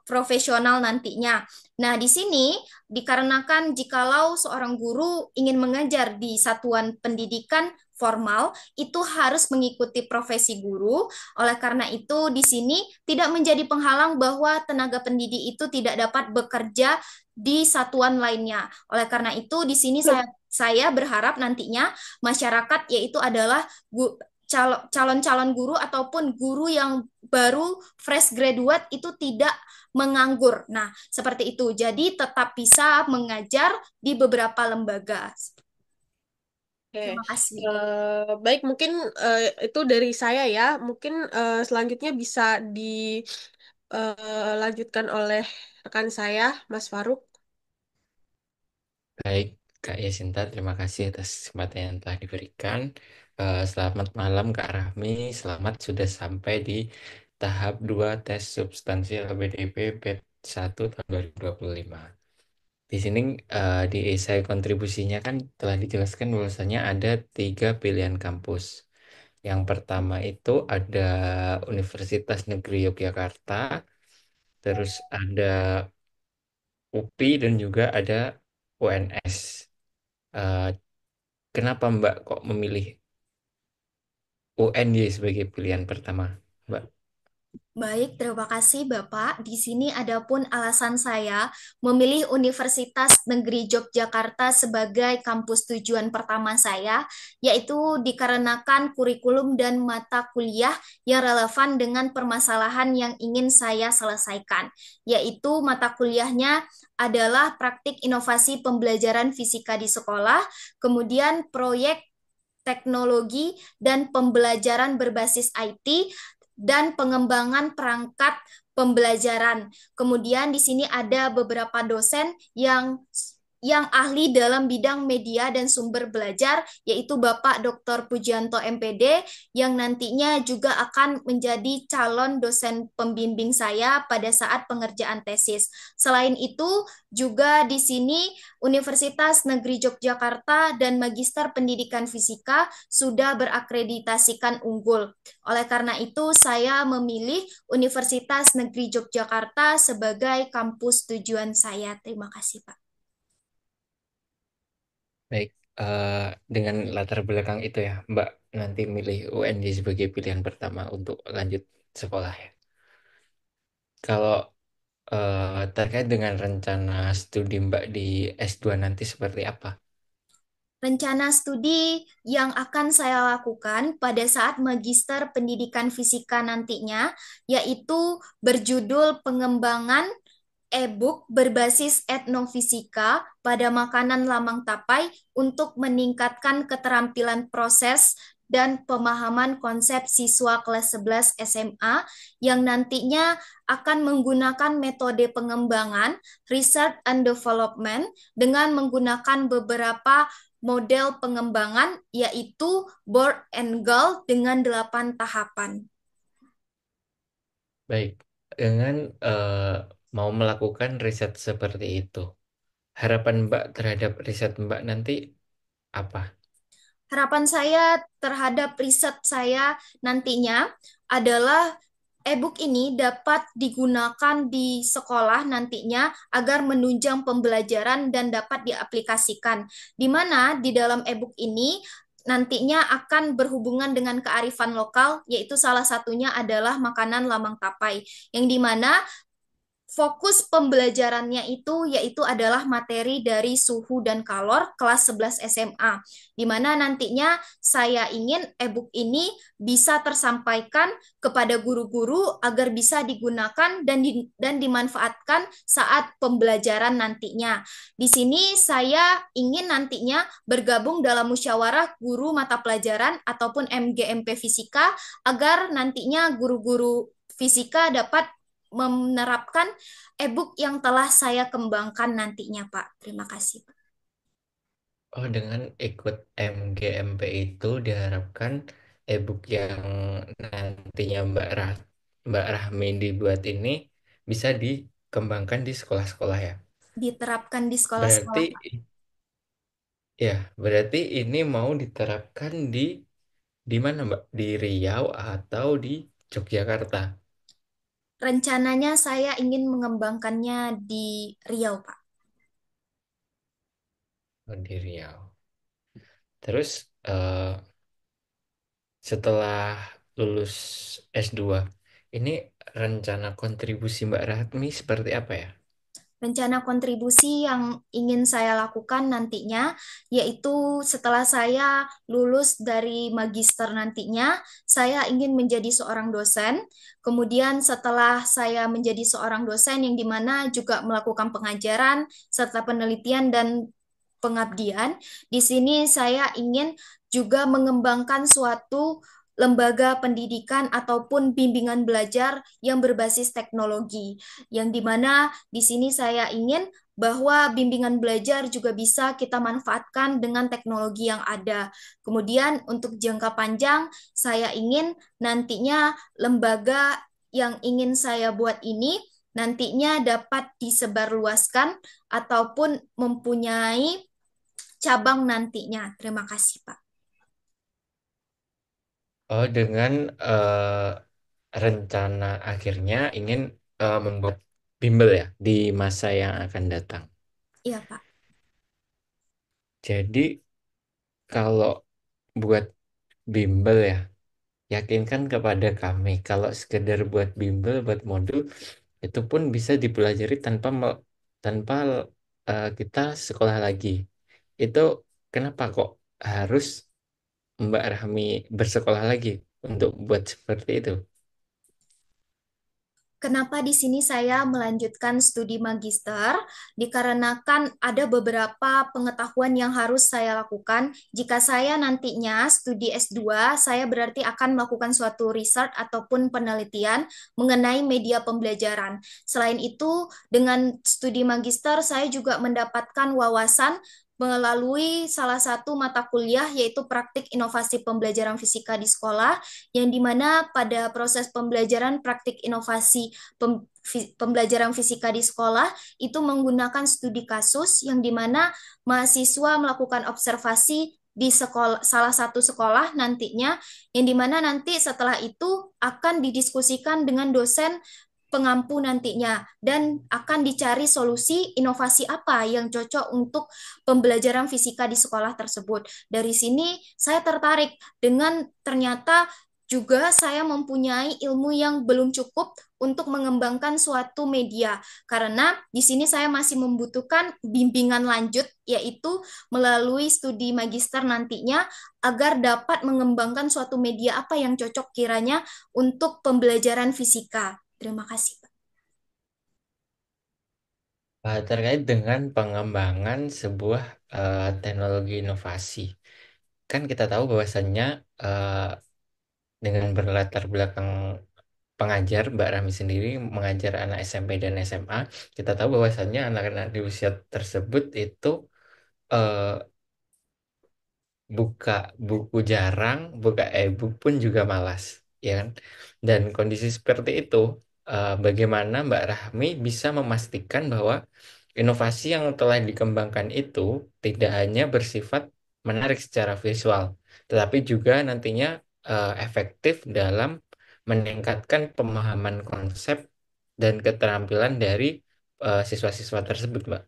profesional nantinya. Nah, di sini dikarenakan jikalau seorang guru ingin mengajar di satuan pendidikan formal, itu harus mengikuti profesi guru. Oleh karena itu, di sini tidak menjadi penghalang bahwa tenaga pendidik itu tidak dapat bekerja di satuan lainnya. Oleh karena itu, di sini saya berharap nantinya masyarakat yaitu adalah calon-calon guru ataupun guru yang baru fresh graduate itu tidak menganggur. Nah, seperti itu. Jadi tetap bisa mengajar di beberapa lembaga. Oke, Terima kasih. baik mungkin itu dari saya ya. Mungkin selanjutnya bisa dilanjutkan oleh rekan saya, Mas Faruk. Baik, Kak Yasinta, terima kasih atas kesempatan yang telah diberikan. Selamat malam, Kak Rahmi. Selamat sudah sampai di tahap 2 tes substansi LPDP BEP 1 tahun 2025. Di sini di esai kontribusinya kan telah dijelaskan bahwasanya ada 3 pilihan kampus. Yang pertama itu ada Universitas Negeri Yogyakarta, terus ada UPI dan juga ada UNS. Eh, Kenapa Mbak kok memilih UNY sebagai pilihan pertama, Mbak? Baik, terima kasih Bapak. Di sini adapun alasan saya memilih Universitas Negeri Yogyakarta sebagai kampus tujuan pertama saya, yaitu dikarenakan kurikulum dan mata kuliah yang relevan dengan permasalahan yang ingin saya selesaikan, yaitu mata kuliahnya adalah praktik inovasi pembelajaran fisika di sekolah, kemudian proyek teknologi dan pembelajaran berbasis IT, dan pengembangan perangkat pembelajaran. Kemudian di sini ada beberapa dosen yang yang ahli dalam bidang media dan sumber belajar, yaitu Bapak Dr. Pujianto MPD, yang nantinya juga akan menjadi calon dosen pembimbing saya pada saat pengerjaan tesis. Selain itu, juga di sini Universitas Negeri Yogyakarta dan Magister Pendidikan Fisika sudah berakreditasikan unggul. Oleh karena itu, saya memilih Universitas Negeri Yogyakarta sebagai kampus tujuan saya. Terima kasih, Pak. Baik, eh, dengan latar belakang itu ya, Mbak nanti milih UNJ sebagai pilihan pertama untuk lanjut sekolah ya. Kalau terkait dengan rencana studi Mbak di S2 nanti seperti apa? Rencana studi yang akan saya lakukan pada saat Magister Pendidikan Fisika nantinya, yaitu berjudul Pengembangan e-book berbasis etnofisika pada makanan lamang tapai untuk meningkatkan keterampilan proses dan pemahaman konsep siswa kelas 11 SMA yang nantinya akan menggunakan metode pengembangan research and development dengan menggunakan beberapa model pengembangan yaitu Board and Goal dengan 8 tahapan. Baik, dengan mau melakukan riset seperti itu, harapan Mbak terhadap riset Mbak nanti apa? Harapan saya terhadap riset saya nantinya adalah e-book ini dapat digunakan di sekolah nantinya agar menunjang pembelajaran dan dapat diaplikasikan. Di mana di dalam e-book ini nantinya akan berhubungan dengan kearifan lokal, yaitu salah satunya adalah makanan lamang tapai, yang dimana fokus pembelajarannya itu yaitu adalah materi dari suhu dan kalor kelas 11 SMA, di mana nantinya saya ingin e-book ini bisa tersampaikan kepada guru-guru agar bisa digunakan dan dimanfaatkan saat pembelajaran nantinya. Di sini saya ingin nantinya bergabung dalam musyawarah guru mata pelajaran ataupun MGMP Fisika agar nantinya guru-guru fisika dapat menerapkan e-book yang telah saya kembangkan nantinya, Pak. Terima kasih, Pak. Oh, dengan ikut MGMP itu diharapkan e-book yang nantinya Mbak Rahmi dibuat ini bisa dikembangkan di sekolah-sekolah ya. Diterapkan di sekolah-sekolah, Berarti Pak. ya, berarti ini mau diterapkan di mana Mbak? Di Riau atau di Yogyakarta? Rencananya saya ingin mengembangkannya di Riau, Pak. Oh, di Riau. Terus setelah lulus S2, ini rencana kontribusi Mbak Rahmi seperti apa ya? Rencana kontribusi yang ingin saya lakukan nantinya, yaitu setelah saya lulus dari magister nantinya, saya ingin menjadi seorang dosen. Kemudian setelah saya menjadi seorang dosen yang dimana juga melakukan pengajaran serta penelitian dan pengabdian, di sini saya ingin juga mengembangkan suatu lembaga pendidikan ataupun bimbingan belajar yang berbasis teknologi, yang dimana di sini saya ingin bahwa bimbingan belajar juga bisa kita manfaatkan dengan teknologi yang ada. Kemudian untuk jangka panjang, saya ingin nantinya lembaga yang ingin saya buat ini nantinya dapat disebarluaskan ataupun mempunyai cabang nantinya. Terima kasih, Pak. Oh, dengan rencana akhirnya ingin membuat bimbel ya di masa yang akan datang. Iya, Pak. Jadi kalau buat bimbel ya, yakinkan kepada kami kalau sekedar buat bimbel, buat modul itu pun bisa dipelajari tanpa kita sekolah lagi. Itu kenapa kok harus Mbak Rahmi bersekolah lagi untuk buat seperti itu? Kenapa di sini saya melanjutkan studi magister? Dikarenakan ada beberapa pengetahuan yang harus saya lakukan. Jika saya nantinya studi S2, saya berarti akan melakukan suatu research ataupun penelitian mengenai media pembelajaran. Selain itu, dengan studi magister, saya juga mendapatkan wawasan melalui salah satu mata kuliah yaitu praktik inovasi pembelajaran fisika di sekolah, yang dimana pada proses pembelajaran praktik inovasi pembelajaran fisika di sekolah itu menggunakan studi kasus yang dimana mahasiswa melakukan observasi di sekolah, salah satu sekolah nantinya, yang dimana nanti setelah itu akan didiskusikan dengan dosen pengampu nantinya dan akan dicari solusi inovasi apa yang cocok untuk pembelajaran fisika di sekolah tersebut. Dari sini saya tertarik dengan ternyata juga saya mempunyai ilmu yang belum cukup untuk mengembangkan suatu media, karena di sini saya masih membutuhkan bimbingan lanjut, yaitu melalui studi magister nantinya, agar dapat mengembangkan suatu media apa yang cocok kiranya untuk pembelajaran fisika. Terima kasih, Pak. Terkait dengan pengembangan sebuah teknologi inovasi, kan kita tahu bahwasannya eh, dengan berlatar belakang pengajar, Mbak Rami sendiri mengajar anak SMP dan SMA, kita tahu bahwasannya anak-anak di usia tersebut itu eh, buka buku jarang, buka e-book pun juga malas, ya kan? Dan kondisi seperti itu, bagaimana Mbak Rahmi bisa memastikan bahwa inovasi yang telah dikembangkan itu tidak hanya bersifat menarik secara visual, tetapi juga nantinya efektif dalam meningkatkan pemahaman konsep dan keterampilan dari siswa-siswa tersebut, Mbak.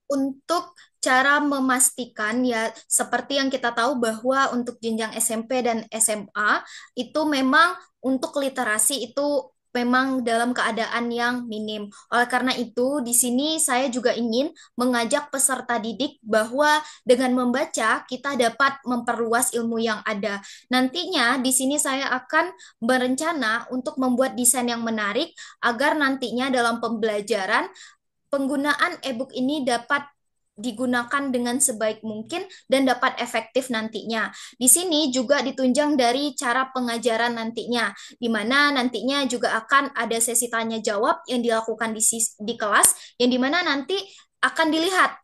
Untuk cara memastikan, ya seperti yang kita tahu bahwa untuk jenjang SMP dan SMA itu memang untuk literasi itu memang dalam keadaan yang minim. Oleh karena itu, di sini saya juga ingin mengajak peserta didik bahwa dengan membaca kita dapat memperluas ilmu yang ada. Nantinya di sini saya akan berencana untuk membuat desain yang menarik agar nantinya dalam pembelajaran penggunaan e-book ini dapat digunakan dengan sebaik mungkin dan dapat efektif nantinya. Di sini juga ditunjang dari cara pengajaran nantinya, di mana nantinya juga akan ada sesi tanya jawab yang dilakukan di kelas, yang dimana nanti akan dilihat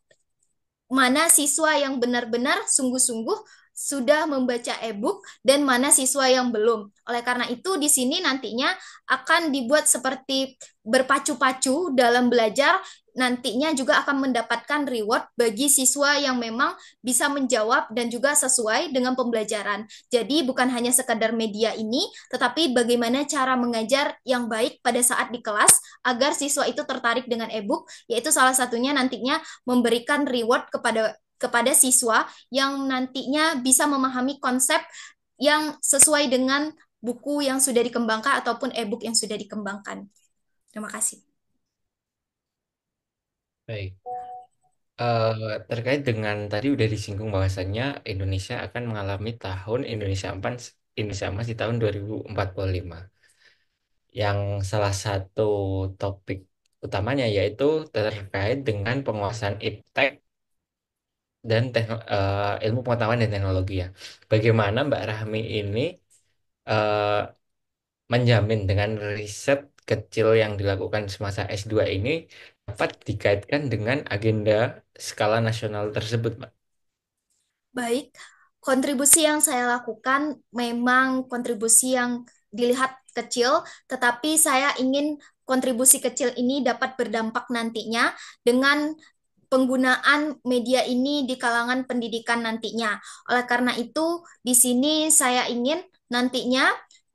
mana siswa yang benar-benar sungguh-sungguh sudah membaca e-book dan mana siswa yang belum. Oleh karena itu, di sini nantinya akan dibuat seperti berpacu-pacu dalam belajar, nantinya juga akan mendapatkan reward bagi siswa yang memang bisa menjawab dan juga sesuai dengan pembelajaran. Jadi bukan hanya sekadar media ini, tetapi bagaimana cara mengajar yang baik pada saat di kelas agar siswa itu tertarik dengan e-book, yaitu salah satunya nantinya memberikan reward kepada siswa yang nantinya bisa memahami konsep yang sesuai dengan buku yang sudah dikembangkan ataupun e-book yang sudah dikembangkan. Terima kasih. Baik. Terkait dengan tadi udah disinggung bahwasannya Indonesia akan mengalami tahun Indonesia Emas di tahun 2045. Yang salah satu topik utamanya yaitu terkait dengan penguasaan iptek dan ilmu pengetahuan dan teknologi ya. Bagaimana Mbak Rahmi ini eh, menjamin dengan riset kecil yang dilakukan semasa S2 ini dapat dikaitkan dengan agenda skala nasional tersebut, Mbak? Baik, kontribusi yang saya lakukan memang kontribusi yang dilihat kecil, tetapi saya ingin kontribusi kecil ini dapat berdampak nantinya dengan penggunaan media ini di kalangan pendidikan nantinya. Oleh karena itu, di sini saya ingin nantinya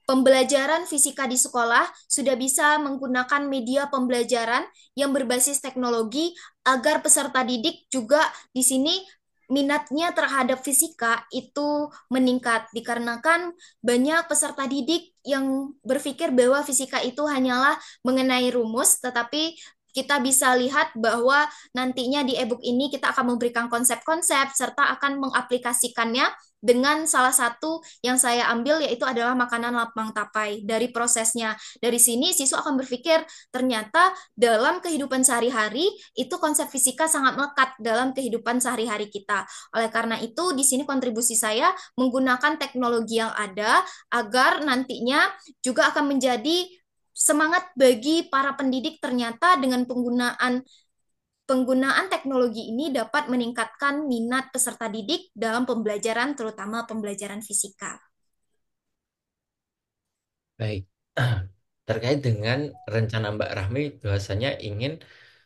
pembelajaran fisika di sekolah sudah bisa menggunakan media pembelajaran yang berbasis teknologi agar peserta didik juga di sini minatnya terhadap fisika itu meningkat, dikarenakan banyak peserta didik yang berpikir bahwa fisika itu hanyalah mengenai rumus, tetapi kita bisa lihat bahwa nantinya di e-book ini kita akan memberikan konsep-konsep serta akan mengaplikasikannya dengan salah satu yang saya ambil yaitu adalah makanan lapang tapai. Dari prosesnya, dari sini siswa akan berpikir ternyata dalam kehidupan sehari-hari itu konsep fisika sangat melekat dalam kehidupan sehari-hari kita. Oleh karena itu, di sini kontribusi saya menggunakan teknologi yang ada agar nantinya juga akan menjadi semangat bagi para pendidik ternyata dengan penggunaan penggunaan teknologi ini dapat meningkatkan minat peserta didik dalam pembelajaran, terutama pembelajaran fisika. Baik. Terkait dengan rencana Mbak Rahmi bahwasanya ingin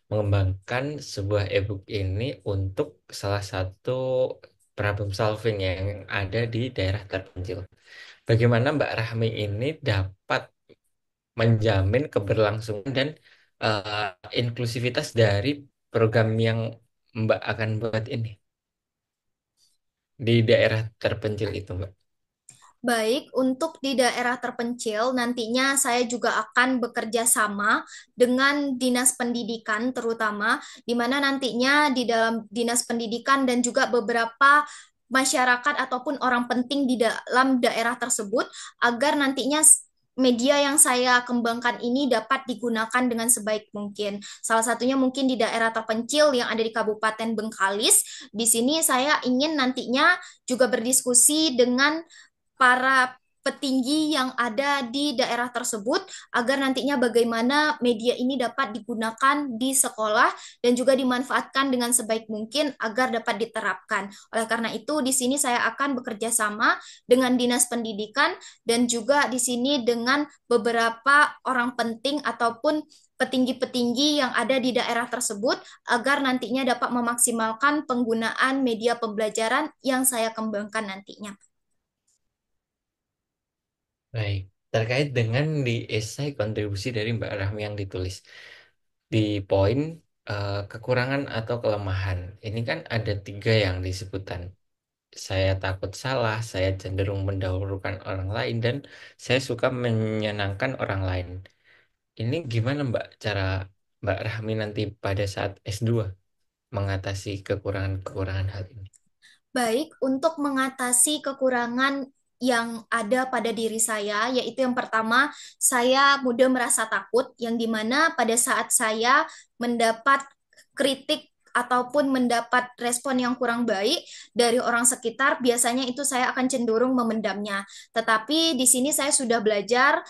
mengembangkan sebuah e-book ini untuk salah satu problem solving yang ada di daerah terpencil. Bagaimana Mbak Rahmi ini dapat menjamin keberlangsungan dan eh, inklusivitas dari program yang Mbak akan buat ini di daerah terpencil itu, Mbak? Baik, untuk di daerah terpencil, nantinya saya juga akan bekerja sama dengan Dinas Pendidikan, terutama di mana nantinya di dalam Dinas Pendidikan dan juga beberapa masyarakat ataupun orang penting di dalam daerah tersebut, agar nantinya media yang saya kembangkan ini dapat digunakan dengan sebaik mungkin. Salah satunya mungkin di daerah terpencil yang ada di Kabupaten Bengkalis. Di sini saya ingin nantinya juga berdiskusi dengan para petinggi yang ada di daerah tersebut agar nantinya bagaimana media ini dapat digunakan di sekolah dan juga dimanfaatkan dengan sebaik mungkin agar dapat diterapkan. Oleh karena itu, di sini saya akan bekerja sama dengan Dinas Pendidikan dan juga di sini dengan beberapa orang penting ataupun petinggi-petinggi yang ada di daerah tersebut agar nantinya dapat memaksimalkan penggunaan media pembelajaran yang saya kembangkan nantinya. Baik. Terkait dengan di esai kontribusi dari Mbak Rahmi yang ditulis di poin kekurangan atau kelemahan. Ini kan ada tiga yang disebutkan. Saya takut salah, saya cenderung mendahulukan orang lain, dan saya suka menyenangkan orang lain. Ini gimana Mbak cara Mbak Rahmi nanti pada saat S2 mengatasi kekurangan-kekurangan hal ini? Baik, untuk mengatasi kekurangan yang ada pada diri saya, yaitu yang pertama, saya mudah merasa takut, yang dimana pada saat saya mendapat kritik ataupun mendapat respon yang kurang baik dari orang sekitar, biasanya itu saya akan cenderung memendamnya. Tetapi di sini saya sudah belajar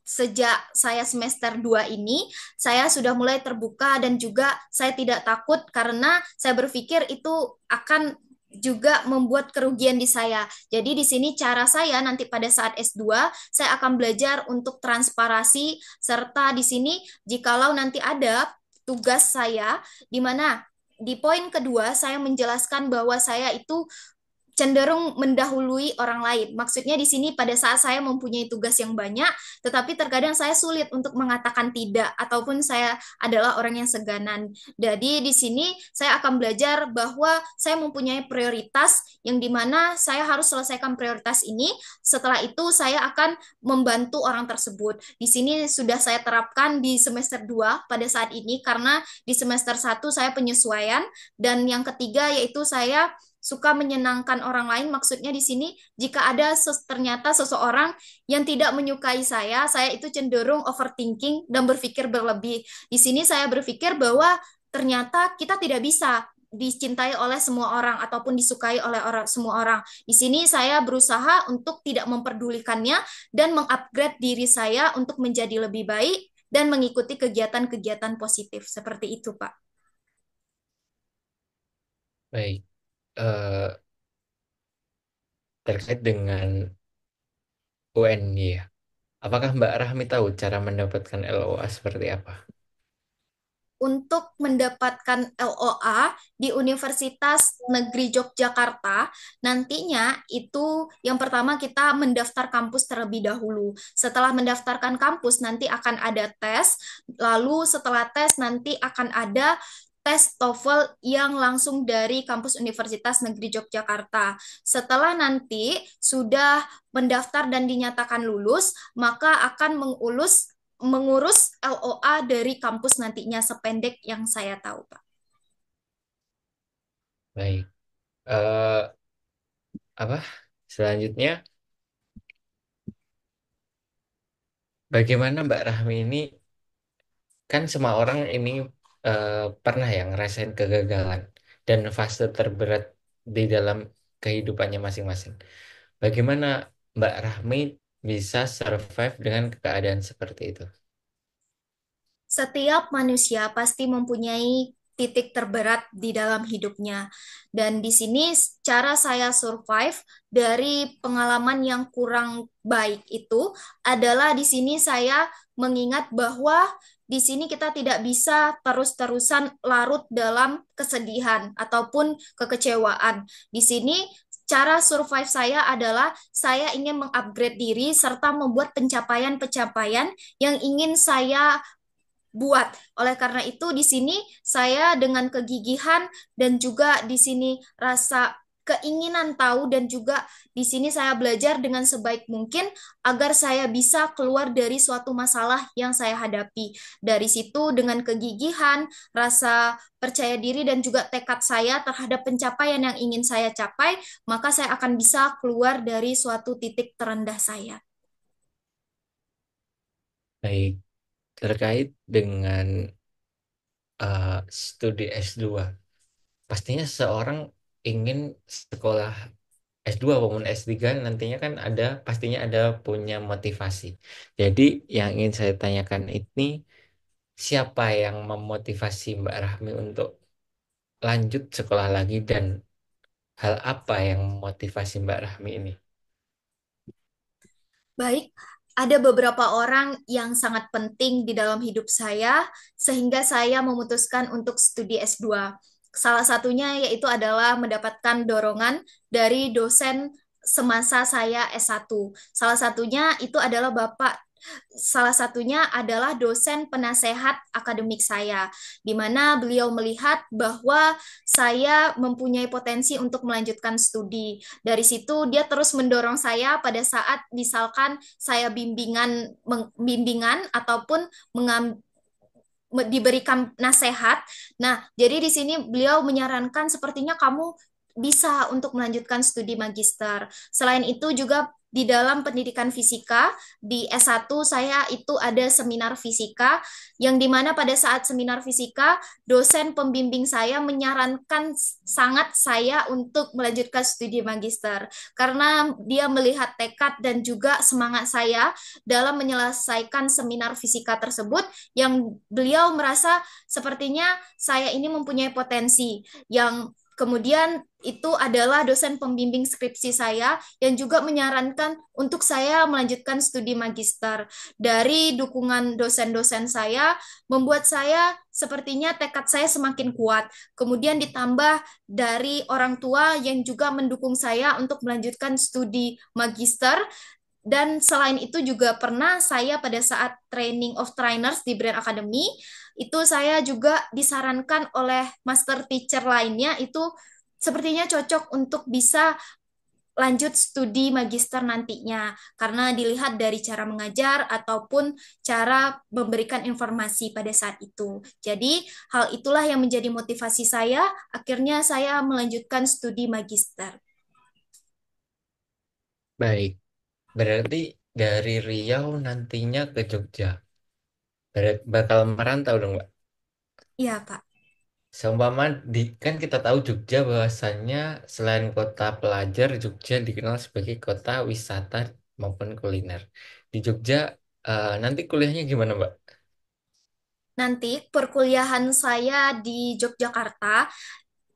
sejak saya semester 2 ini, saya sudah mulai terbuka dan juga saya tidak takut karena saya berpikir itu akan juga membuat kerugian di saya. Jadi di sini cara saya nanti pada saat S2, saya akan belajar untuk transparasi serta di sini jikalau nanti ada tugas saya di mana di poin kedua saya menjelaskan bahwa saya itu cenderung mendahului orang lain. Maksudnya di sini pada saat saya mempunyai tugas yang banyak, tetapi terkadang saya sulit untuk mengatakan tidak, ataupun saya adalah orang yang seganan. Jadi di sini saya akan belajar bahwa saya mempunyai prioritas yang dimana saya harus selesaikan prioritas ini. Setelah itu saya akan membantu orang tersebut. Di sini sudah saya terapkan di semester 2 pada saat ini, karena di semester 1 saya penyesuaian, dan yang ketiga yaitu saya suka menyenangkan orang lain. Maksudnya di sini jika ada ternyata seseorang yang tidak menyukai saya itu cenderung overthinking dan berpikir berlebih. Di sini saya berpikir bahwa ternyata kita tidak bisa dicintai oleh semua orang ataupun disukai oleh semua orang. Di sini saya berusaha untuk tidak memperdulikannya dan mengupgrade diri saya untuk menjadi lebih baik dan mengikuti kegiatan-kegiatan positif. Seperti itu, Pak. Baik. Eh, Terkait dengan UNY ya. Apakah Mbak Rahmi tahu cara mendapatkan LOA seperti apa? Untuk mendapatkan LOA di Universitas Negeri Yogyakarta, nantinya itu yang pertama kita mendaftar kampus terlebih dahulu. Setelah mendaftarkan kampus, nanti akan ada tes. Lalu setelah tes, nanti akan ada tes TOEFL yang langsung dari kampus Universitas Negeri Yogyakarta. Setelah nanti sudah mendaftar dan dinyatakan lulus, maka akan mengulus mengurus LOA dari kampus nantinya sependek yang saya tahu, Pak. Baik. Eh, apa? Selanjutnya, bagaimana Mbak Rahmi ini kan semua orang ini eh, pernah ya ngerasain kegagalan dan fase terberat di dalam kehidupannya masing-masing. Bagaimana Mbak Rahmi bisa survive dengan keadaan seperti itu? Setiap manusia pasti mempunyai titik terberat di dalam hidupnya. Dan di sini cara saya survive dari pengalaman yang kurang baik itu adalah di sini saya mengingat bahwa di sini kita tidak bisa terus-terusan larut dalam kesedihan ataupun kekecewaan. Di sini cara survive saya adalah saya ingin mengupgrade diri serta membuat pencapaian-pencapaian yang ingin saya buat. Oleh karena itu di sini saya dengan kegigihan dan juga di sini rasa keinginan tahu dan juga di sini saya belajar dengan sebaik mungkin agar saya bisa keluar dari suatu masalah yang saya hadapi. Dari situ dengan kegigihan, rasa percaya diri dan juga tekad saya terhadap pencapaian yang ingin saya capai, maka saya akan bisa keluar dari suatu titik terendah saya. Baik, terkait dengan studi S2, pastinya seorang ingin sekolah S2 maupun S3 nantinya kan ada pastinya ada punya motivasi. Jadi yang ingin saya tanyakan ini siapa yang memotivasi Mbak Rahmi untuk lanjut sekolah lagi dan hal apa yang memotivasi Mbak Rahmi ini? Baik, ada beberapa orang yang sangat penting di dalam hidup saya, sehingga saya memutuskan untuk studi S2. Salah satunya yaitu adalah mendapatkan dorongan dari dosen semasa saya S1. Salah satunya adalah dosen penasehat akademik saya, di mana beliau melihat bahwa saya mempunyai potensi untuk melanjutkan studi. Dari situ dia terus mendorong saya pada saat misalkan saya bimbingan ataupun diberikan nasihat. Nah, jadi di sini beliau menyarankan sepertinya kamu bisa untuk melanjutkan studi magister. Selain itu juga di dalam pendidikan fisika di S1 saya itu ada seminar fisika yang dimana pada saat seminar fisika dosen pembimbing saya menyarankan sangat saya untuk melanjutkan studi magister karena dia melihat tekad dan juga semangat saya dalam menyelesaikan seminar fisika tersebut yang beliau merasa sepertinya saya ini mempunyai potensi yang kemudian itu adalah dosen pembimbing skripsi saya yang juga menyarankan untuk saya melanjutkan studi magister. Dari dukungan dosen-dosen saya membuat saya sepertinya tekad saya semakin kuat. Kemudian ditambah dari orang tua yang juga mendukung saya untuk melanjutkan studi magister dan selain itu juga pernah saya pada saat training of trainers di Brand Academy, itu saya juga disarankan oleh master teacher lainnya itu sepertinya cocok untuk bisa lanjut studi magister nantinya karena dilihat dari cara mengajar ataupun cara memberikan informasi pada saat itu. Jadi hal itulah yang menjadi motivasi saya, akhirnya saya melanjutkan studi magister. Baik, berarti dari Riau nantinya ke Jogja. Bakal merantau dong, Mbak. Iya, Pak. Seumpama kan kita tahu Jogja bahwasannya selain kota pelajar, Jogja dikenal sebagai kota wisata maupun kuliner. Di Jogja nanti kuliahnya gimana, Mbak? Nanti perkuliahan saya di Yogyakarta,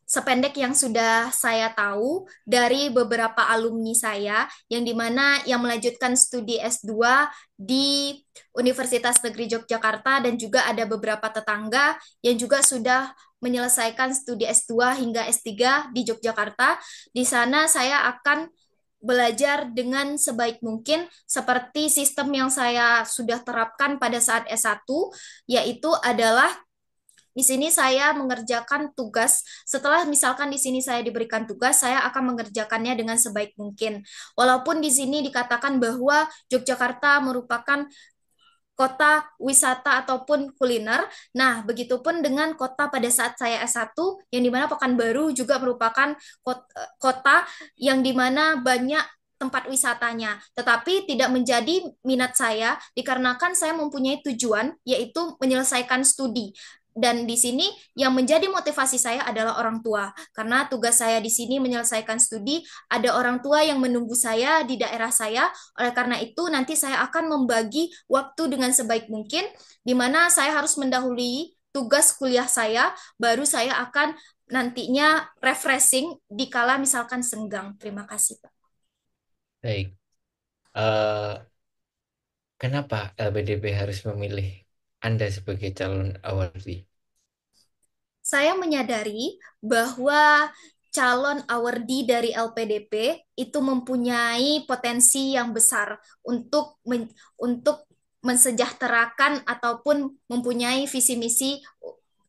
sependek yang sudah saya tahu dari beberapa alumni saya, yang dimana yang melanjutkan studi S2 di Universitas Negeri Yogyakarta dan juga ada beberapa tetangga yang juga sudah menyelesaikan studi S2 hingga S3 di Yogyakarta. Di sana saya akan belajar dengan sebaik mungkin seperti sistem yang saya sudah terapkan pada saat S1, yaitu adalah di sini saya mengerjakan tugas. Setelah misalkan di sini saya diberikan tugas, saya akan mengerjakannya dengan sebaik mungkin. Walaupun di sini dikatakan bahwa Yogyakarta merupakan kota wisata ataupun kuliner. Nah, begitupun dengan kota pada saat saya S1, yang dimana Pekanbaru juga merupakan kota yang dimana banyak tempat wisatanya, tetapi tidak menjadi minat saya dikarenakan saya mempunyai tujuan yaitu menyelesaikan studi. Dan di sini yang menjadi motivasi saya adalah orang tua, karena tugas saya di sini menyelesaikan studi, ada orang tua yang menunggu saya di daerah saya. Oleh karena itu, nanti saya akan membagi waktu dengan sebaik mungkin, di mana saya harus mendahului tugas kuliah saya, baru saya akan nantinya refreshing di kala misalkan senggang. Terima kasih, Pak. Baik. Eh, Kenapa LPDP harus memilih Anda sebagai calon awardee? Saya menyadari bahwa calon awardee dari LPDP itu mempunyai potensi yang besar untuk mensejahterakan ataupun mempunyai visi misi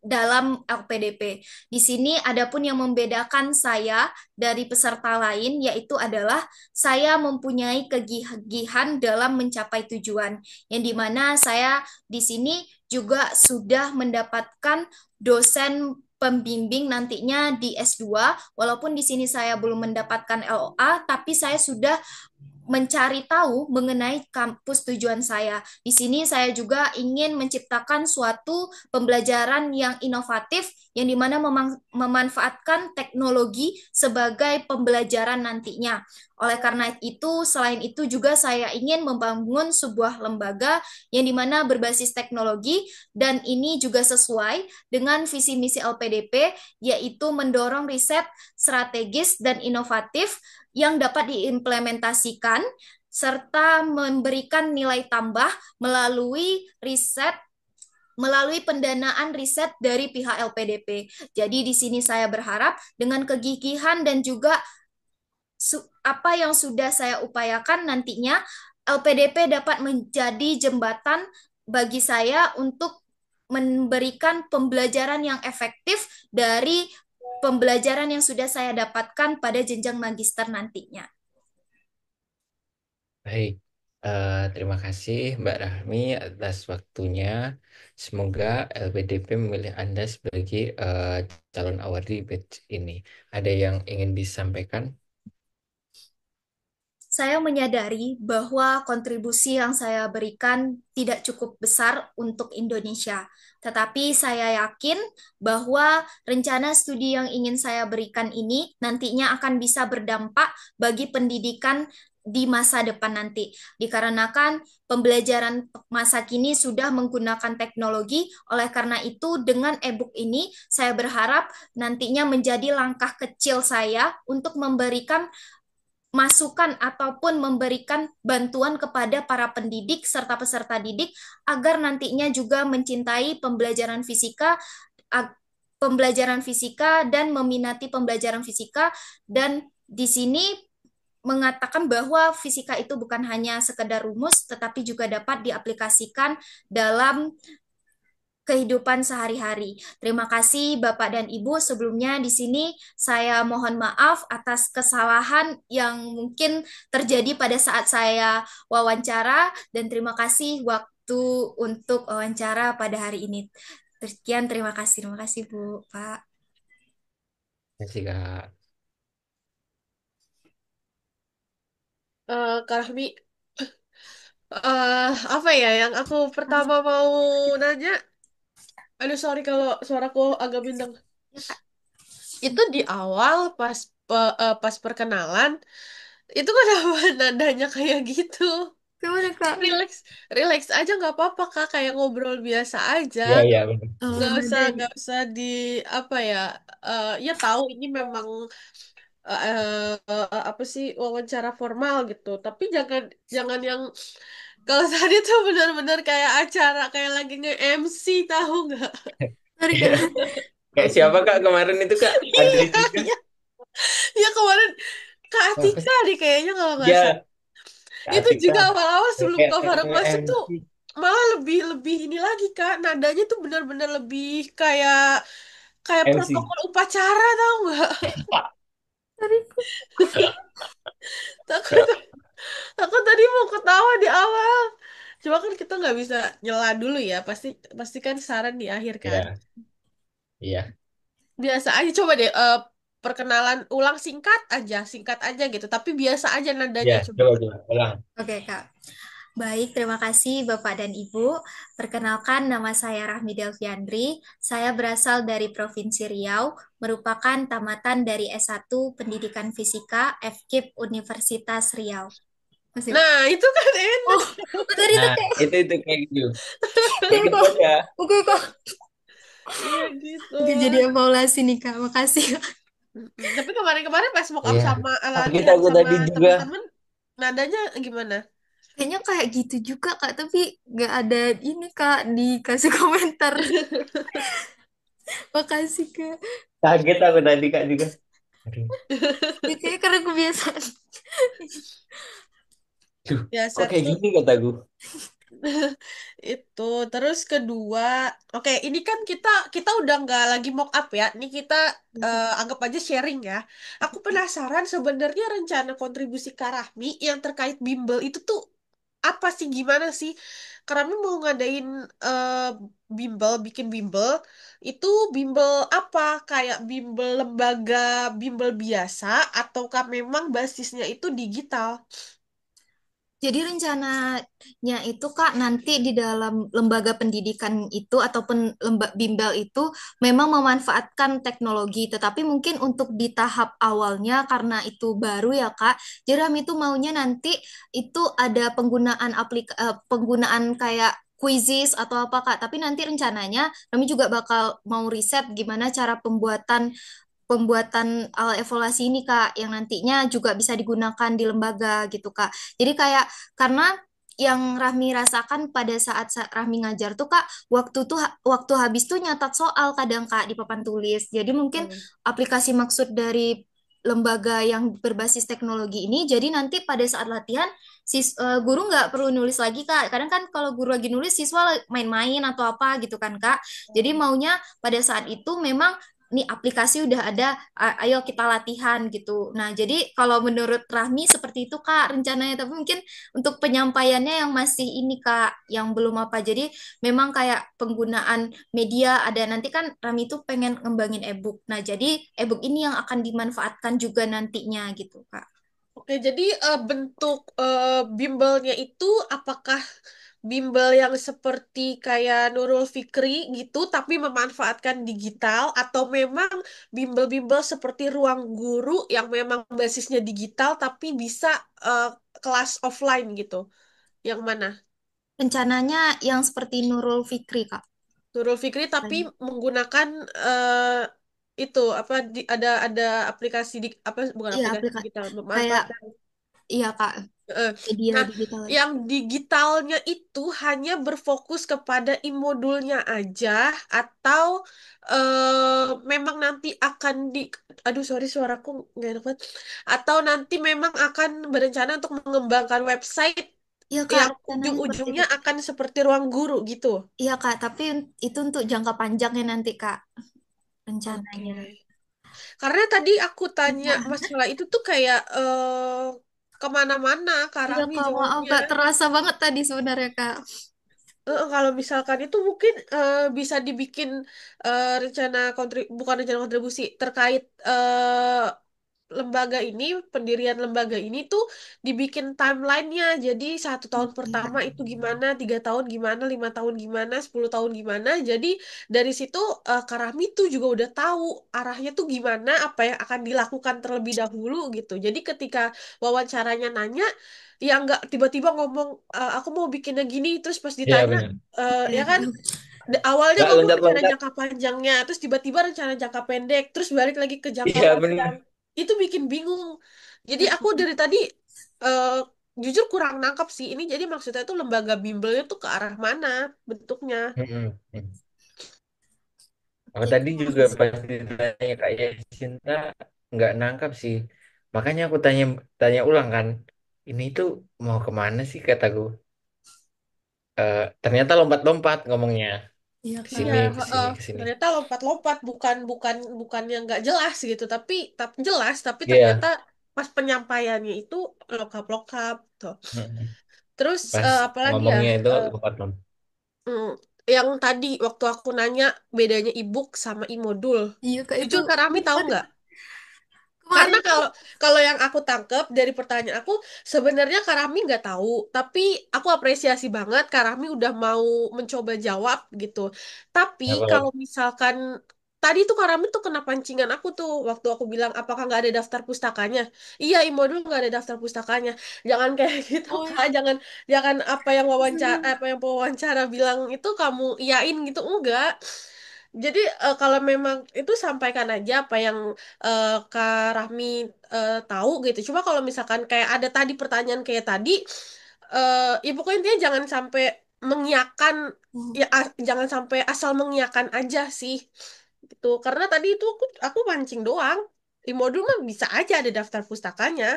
dalam LPDP. Di sini ada pun yang membedakan saya dari peserta lain, yaitu adalah saya mempunyai kegigihan dalam mencapai tujuan, yang dimana saya di sini juga sudah mendapatkan dosen pembimbing nantinya di S2, walaupun di sini saya belum mendapatkan LOA, tapi saya sudah mencari tahu mengenai kampus tujuan saya. Di sini saya juga ingin menciptakan suatu pembelajaran yang inovatif yang dimana memanfaatkan teknologi sebagai pembelajaran nantinya. Oleh karena itu, selain itu juga saya ingin membangun sebuah lembaga yang dimana berbasis teknologi dan ini juga sesuai dengan visi misi LPDP, yaitu mendorong riset strategis dan inovatif yang dapat diimplementasikan serta memberikan nilai tambah melalui pendanaan riset dari pihak LPDP. Jadi di sini saya berharap dengan kegigihan dan juga apa yang sudah saya upayakan nantinya LPDP dapat menjadi jembatan bagi saya untuk memberikan pembelajaran yang efektif dari pembelajaran yang sudah saya dapatkan pada jenjang magister nantinya. Baik, terima kasih Mbak Rahmi atas waktunya. Semoga LPDP memilih Anda sebagai calon awardee batch ini. Ada yang ingin disampaikan? Saya menyadari bahwa kontribusi yang saya berikan tidak cukup besar untuk Indonesia, tetapi saya yakin bahwa rencana studi yang ingin saya berikan ini nantinya akan bisa berdampak bagi pendidikan di masa depan nanti. Dikarenakan pembelajaran masa kini sudah menggunakan teknologi, oleh karena itu dengan e-book ini saya berharap nantinya menjadi langkah kecil saya untuk memberikan masukan ataupun memberikan bantuan kepada para pendidik serta peserta didik agar nantinya juga mencintai pembelajaran fisika dan meminati pembelajaran fisika, dan di sini mengatakan bahwa fisika itu bukan hanya sekedar rumus tetapi juga dapat diaplikasikan dalam kehidupan sehari-hari. Terima kasih Bapak dan Ibu. Sebelumnya di sini saya mohon maaf atas kesalahan yang mungkin terjadi pada saat saya wawancara, dan terima kasih waktu untuk wawancara pada hari ini. Sekian, terima kasih Bu, Pak. Terima kasih Kak. Kak Rahmi, apa ya yang aku pertama mau nanya? Aduh, sorry kalau suaraku agak bindeng. Itu di awal pas perkenalan, itu kenapa nadanya kayak gitu? Gimana Kak? Relax, relax aja nggak apa-apa Kak, kayak ngobrol biasa aja. Ya, ya, benar. Oh, Nggak usah di apa ya? Ya tahu ini memang apa sih wawancara formal gitu. Tapi jangan jangan yang kalau tadi tuh benar-benar kayak acara kayak lagi nge-MC tahu nggak? sorry Iya. Kak. Kayak siapa Kak kemarin itu Kak? Adri Iya, juga? iya. Ya kemarin Kak Apa Atika sih? nih kayaknya kalau nggak salah. Ya, Kak Itu Atika. juga awal-awal sebelum Kayak Kak Faruk masuk tuh nge-MC. malah lebih lebih ini lagi Kak. Nadanya tuh benar-benar lebih kayak kayak MC. protokol upacara tahu nggak? Sorry. Takut aku tadi mau ketawa di awal. Cuma kan kita tuh nggak bisa nyela dulu ya. Pasti pasti kan saran di akhir kan. Iya, iya. Biasa aja coba deh perkenalan ulang singkat aja gitu. Tapi biasa aja Iya, nadanya coba. coba coba ulang. Oke, Kak. Baik, terima kasih Bapak dan Ibu. Perkenalkan, nama saya Rahmi Delviandri. Saya berasal dari Provinsi Riau, merupakan tamatan dari S1 Pendidikan Fisika FKIP Universitas Riau. Masih. Nah, itu kan enak. Oh, tadi itu Nah, kayak, itu kayak gitu. Kayak oke gitu kok, aja. Oke, Kak. Iya gitu. oke, jadi evaluasi nih Kak, makasih. Mm-mm. Tapi kemarin-kemarin pas mock up Iya. sama Kaget latihan aku sama tadi juga. teman-teman, nadanya gimana? Kayaknya kayak gitu juga Kak, tapi nggak ada ini Kak, dikasih komentar. Makasih Kak. Kaget aku tadi Kak juga. Aduh. Ya, kayak karena kebiasaan. Duh, Ya, kok kayak satu gini kataku? itu. Terus kedua, oke, ini kan kita kita udah nggak lagi mock up ya. Ini kita anggap aja sharing ya. Aku penasaran sebenarnya rencana kontribusi Karahmi yang terkait bimbel itu tuh apa sih, gimana sih? Karena mau ngadain eh, bimbel, bikin bimbel, itu bimbel apa? Kayak bimbel lembaga, bimbel biasa, ataukah memang basisnya itu digital? Jadi rencananya itu Kak nanti di dalam lembaga pendidikan itu ataupun bimbel itu memang memanfaatkan teknologi, tetapi mungkin untuk di tahap awalnya karena itu baru ya Kak, jadi kami itu maunya nanti itu ada penggunaan kayak quizzes atau apa Kak, tapi nanti rencananya kami juga bakal mau riset gimana cara pembuatan evaluasi ini Kak yang nantinya juga bisa digunakan di lembaga gitu Kak. Jadi kayak karena yang Rahmi rasakan pada saat Rahmi ngajar tuh Kak, waktu habis tuh nyatat soal kadang Kak di papan tulis. Jadi mungkin Hmm. aplikasi maksud dari lembaga yang berbasis teknologi ini, jadi nanti pada saat latihan guru nggak perlu nulis lagi Kak. Kadang kan kalau guru lagi nulis siswa main-main atau apa gitu kan Kak. Jadi maunya pada saat itu memang ini aplikasi udah ada, ayo kita latihan gitu. Nah, jadi kalau menurut Rahmi seperti itu Kak rencananya, tapi mungkin untuk penyampaiannya yang masih ini Kak, yang belum apa. Jadi memang kayak penggunaan media ada nanti kan Rahmi itu pengen ngembangin e-book. Nah, jadi e-book ini yang akan dimanfaatkan juga nantinya gitu Kak. Oke, jadi bentuk bimbelnya itu apakah bimbel yang seperti kayak Nurul Fikri gitu, tapi memanfaatkan digital, atau memang bimbel-bimbel seperti Ruang Guru yang memang basisnya digital, tapi bisa eh, kelas offline gitu? Yang mana? Rencananya yang seperti Nurul Fikri Kak. Nurul Fikri tapi menggunakan itu apa ada aplikasi di apa bukan Iya, aplikasi aplikasi digital, kayak memanfaatkan. iya Kak, Eh, media Nah, digital. yang digitalnya itu hanya berfokus kepada e-modulnya aja, atau memang nanti akan aduh sorry suaraku nggak enak banget, atau nanti memang akan berencana untuk mengembangkan website Iya Kak, yang rencananya seperti itu. ujung-ujungnya akan seperti Ruang Guru gitu. Iya Kak, tapi itu untuk jangka panjangnya nanti Kak, Oke. rencananya. Karena tadi aku tanya Iya, masalah itu tuh kayak kemana-mana Kak iya Rahmi Kak, maaf jawabnya. Kak, terasa banget tadi sebenarnya Kak. Kalau misalkan itu mungkin bisa dibikin bukan rencana kontribusi terkait lembaga ini, pendirian lembaga ini tuh dibikin timelinenya. Jadi 1 tahun pertama itu gimana, 3 tahun gimana, 5 tahun gimana, 10 tahun gimana. Jadi dari situ Kak Rahmi tuh juga udah tahu arahnya tuh gimana, apa yang akan dilakukan terlebih dahulu gitu. Jadi ketika wawancaranya nanya, ya nggak tiba-tiba ngomong aku mau bikinnya gini, terus pas Iya ditanya benar. ya kan awalnya Nggak ngomong rencana loncat-loncat. jangka panjangnya, terus tiba-tiba rencana jangka pendek, terus balik lagi ke jangka Iya panjang. benar. Itu bikin bingung. Jadi aku dari tadi eh, jujur kurang nangkap sih ini. Jadi maksudnya tuh lembaga bimbelnya tuh ke arah mana bentuknya? Mm-mm. Aku Oke, tadi terima juga kasih. pas ditanya Kak Cinta nggak nangkap sih. Makanya aku tanya tanya ulang kan. Ini tuh mau kemana sih kataku? Ternyata lompat-lompat ngomongnya Iya ke Kak. Iya, sini ke heeh. sini ke sini. Ternyata lompat-lompat, bukan bukan bukan yang nggak jelas gitu, tapi jelas, tapi ternyata Iya. pas penyampaiannya itu lokap-lokap tuh. Mm-mm. Terus Pas apa lagi ya? ngomongnya itu Eh, lupa dong. mm, yang tadi waktu aku nanya bedanya e-book sama e-modul. Iya Kak itu Jujur Kak Rami tahu bener. nggak? Karena Kemarin tuh kalau kalau yang aku tangkep dari pertanyaan aku, sebenarnya Kak Rami nggak tahu, tapi aku apresiasi banget Kak Rami udah mau mencoba jawab gitu. Tapi kalau Apa? misalkan tadi tuh Kak Rami tuh kena pancingan aku tuh waktu aku bilang apakah nggak ada daftar pustakanya? Iya, Imo dulu nggak ada daftar pustakanya. Jangan kayak gitu oh Kak, jangan jangan apa yang pewawancara bilang itu kamu iyain gitu enggak. Jadi kalau memang itu sampaikan aja apa yang Kak Rahmi tahu gitu. Cuma kalau misalkan kayak ada tadi pertanyaan kayak tadi, ya pokoknya intinya jangan sampai mengiyakan, oh, ya jangan sampai asal mengiyakan aja sih gitu. Karena tadi itu aku mancing doang. Di modul mah bisa aja ada daftar pustakanya,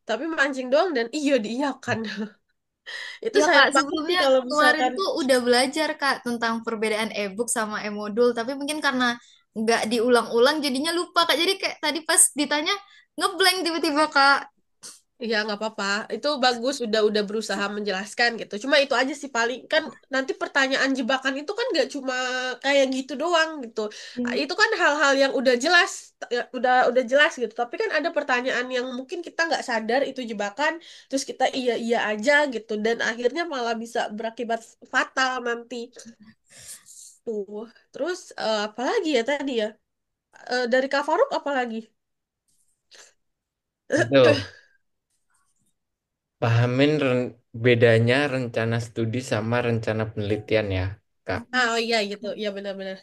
tapi mancing doang dan iya diiyakan. Itu ya Kak, sayang banget sih sebelumnya kalau kemarin misalkan. tuh udah belajar Kak tentang perbedaan e-book sama e-modul, tapi mungkin karena nggak diulang-ulang jadinya lupa Kak. Jadi kayak tadi pas ditanya ngeblank tiba-tiba Kak. Iya nggak apa-apa, itu bagus udah berusaha menjelaskan gitu. Cuma itu aja sih paling kan nanti pertanyaan jebakan itu kan nggak cuma kayak gitu doang gitu. Hmm, Itu kan hal-hal yang udah jelas, ya, udah jelas gitu. Tapi kan ada pertanyaan yang mungkin kita nggak sadar itu jebakan, terus kita iya iya aja gitu dan akhirnya malah bisa berakibat fatal nanti. Tuh, terus apa lagi ya tadi ya? Dari Kak Faruk apa lagi? Itu pahamin bedanya rencana studi sama rencana penelitian ya, Kak. Ah, oh iya gitu, iya benar-benar.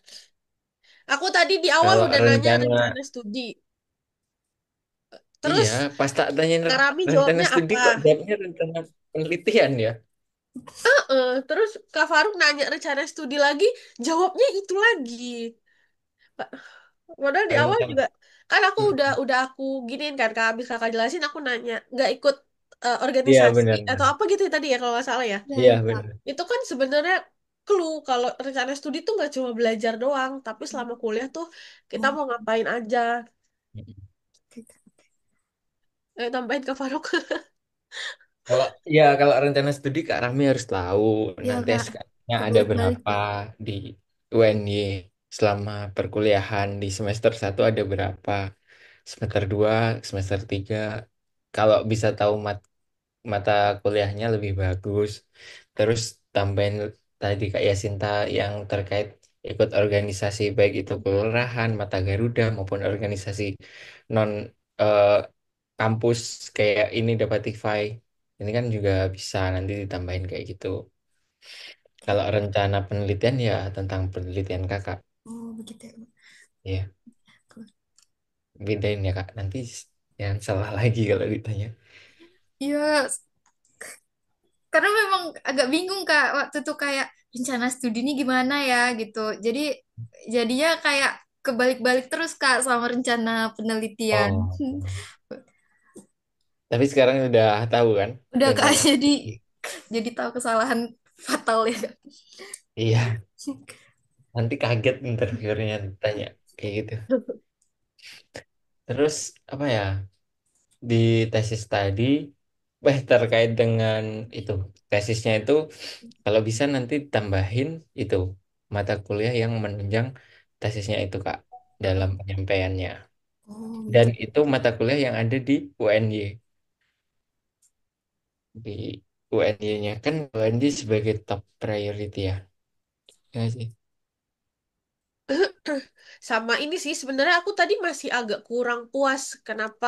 Aku tadi di awal Kalau udah nanya rencana, rencana studi. iya, Terus pas tak tanyain Kak Rami rencana jawabnya studi apa? kok jawabnya rencana penelitian ya. Terus Kak Faruk nanya rencana studi lagi, jawabnya itu lagi. Padahal di awal Rencana, juga kan aku udah mm, udah aku giniin kan Kak, habis Kakak jelasin aku nanya nggak ikut iya organisasi benar, atau benar. apa gitu ya tadi ya kalau nggak salah ya. ya Iya ya Kak. benar. Itu kan sebenarnya clue kalau rencana studi tuh nggak cuma belajar doang, tapi selama kuliah tuh kita Oh, mau ngapain aja. Mm. Gitu. Tambahin Kak Faruk. Kalau ya kalau rencana studi Kak Rami harus tahu ya nanti Kak, SK-nya ada kebalik-balik berapa ya. di UNY selama perkuliahan di semester satu ada berapa, semester 2 semester 3 kalau bisa tahu mata kuliahnya lebih bagus. Terus tambahin tadi Kak Yasinta yang terkait ikut organisasi baik itu kelurahan, Mata Garuda maupun organisasi non eh, kampus kayak ini dapat Tify. Ini kan juga bisa nanti ditambahin kayak gitu. Oke. Kalau rencana penelitian ya tentang penelitian Kakak. Oh begitu ya. Ya, bedain ya Kak. Nanti yang salah lagi kalau ditanya. Iya, karena memang agak bingung Kak waktu itu kayak rencana studi ini gimana ya gitu. Jadi jadinya kayak kebalik-balik terus Kak sama rencana penelitian. Oh. Tapi sekarang udah tahu kan Udah Kak, rencana. jadi tahu kesalahan fatal ya Kak. Iya, nanti kaget interviewernya ditanya kayak gitu. Terus apa ya? Di tesis tadi, terkait dengan itu tesisnya itu kalau bisa nanti tambahin itu mata kuliah yang menunjang tesisnya itu Kak dalam penyampaiannya. Oh Dan gitu. itu mata kuliah yang ada di UNY. Di UNY-nya kan UNY sebagai top priority ya. Ya nggak sih? Sama ini sih sebenarnya aku tadi masih agak kurang puas kenapa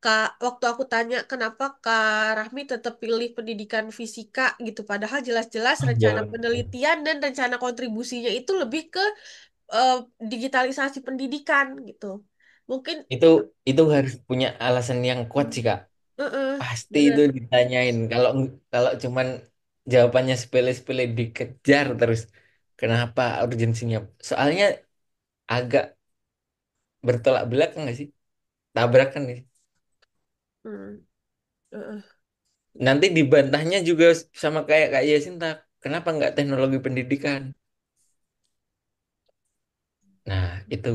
Kak waktu aku tanya kenapa Kak Rahmi tetap pilih pendidikan fisika gitu padahal jelas-jelas Oh, rencana iya. penelitian dan rencana kontribusinya itu lebih ke eh, digitalisasi pendidikan gitu. Mungkin Itu itu harus punya alasan yang kuat sih Kak. Pasti itu bener. ditanyain. Kalau kalau cuman jawabannya sepele-sepele dikejar terus. Kenapa urgensinya? Soalnya agak bertolak belakang nggak sih? Tabrakan nih. Hmm, eh, Nanti dibantahnya juga sama kayak Kak Yasinta. Kenapa nggak teknologi pendidikan? Nah, itu.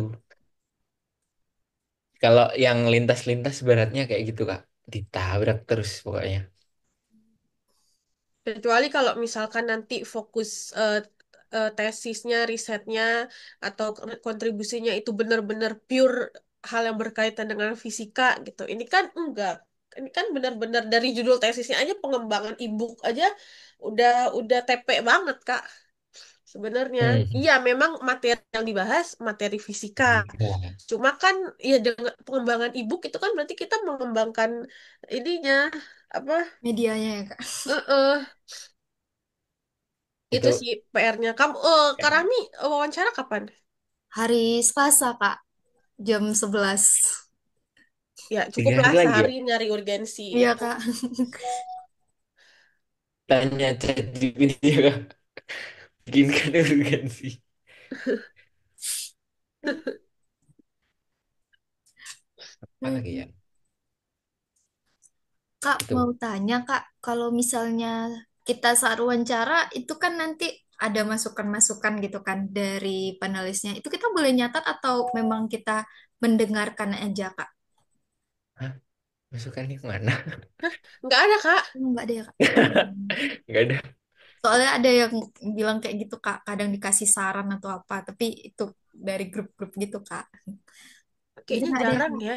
Kalau yang lintas-lintas beratnya kayak gitu Kak. Ditabrak terus pokoknya. Kecuali kalau misalkan nanti fokus tesisnya, risetnya, atau kontribusinya itu benar-benar pure hal yang berkaitan dengan fisika gitu. Ini kan enggak. Ini kan benar-benar dari judul tesisnya aja pengembangan e-book aja udah udah TP banget, Kak. Sebenarnya, Hmm. iya memang materi yang dibahas materi fisika. Fisika. Cuma kan ya dengan pengembangan e-book itu kan berarti kita mengembangkan ininya apa? Medianya ya, Kak. Itu Itu sih PR-nya. Kamu, Kak ya, Rami, wawancara kapan? Hari Selasa, Kak, jam 11. Ya, 3 hari cukuplah lagi ya. sehari nyari urgensi. Iya, Kak. Tanya ChatGPT ya, bikinkan urgensi. Apa lagi ya? Kak, mau Itu. tanya, Kak, kalau misalnya kita saat wawancara, itu kan nanti ada masukan-masukan gitu kan dari panelisnya. Itu kita boleh nyatat atau memang kita mendengarkan aja, Kak? Hah? Masukan yang mana? Nggak ada, Kak. Enggak deh, Kak. Hmm. Nggak ada. Soalnya ada yang bilang kayak gitu, Kak. Kadang dikasih saran atau apa, tapi itu dari grup-grup gitu, Kak. Jadi Kayaknya nggak ada ya, jarang Kak? ya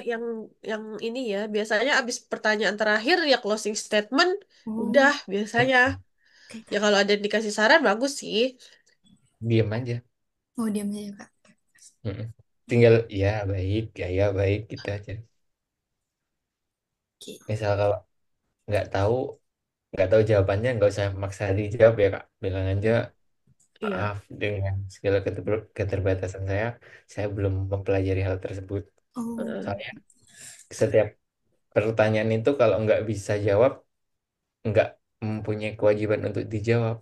yang ini ya. Biasanya abis pertanyaan terakhir ya closing statement. Oh, Udah, biasanya. oke, Ya Kak. kalau ada yang dikasih saran, bagus sih. Diam aja. Oh, diam aja, Kak. Mm-mm. Tinggal ya baik, ya baik gitu aja. Oke. Misal kalau nggak tahu, nggak tahu jawabannya, nggak usah maksa dijawab ya Kak. Bilang aja Iya. maaf dengan segala keterbatasan saya belum mempelajari hal tersebut. Oh, Eh, Soalnya setiap pertanyaan itu kalau nggak bisa jawab, nggak mempunyai kewajiban untuk dijawab.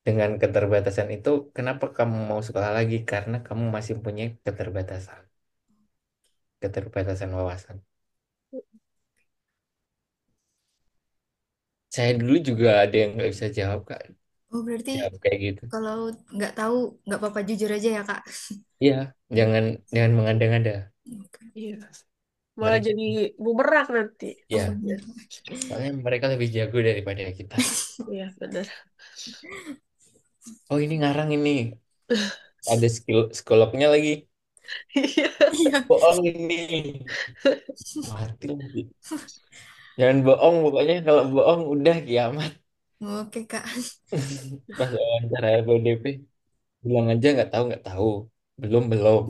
Dengan keterbatasan itu, kenapa kamu mau sekolah lagi? Karena kamu masih punya keterbatasan wawasan. Saya dulu juga ada yang nggak bisa jawab, Kak. oh berarti Jawab kayak gitu. kalau nggak tahu nggak apa-apa jujur aja ya, Kak. Iya, jangan jangan mengada-ngada. iya. Malah Mereka, jadi bumerang nanti. Oh ya, benar. soalnya mereka lebih jago daripada kita. Iya, benar. Oh, ini ngarang ini. Ada psikolognya lagi. Iya. Iya. Bohong ini. Mati lagi. Jangan bohong, pokoknya kalau bohong udah kiamat. Oke, Kak. Pas wawancara LPDP, bilang aja nggak tahu. Belum, belum.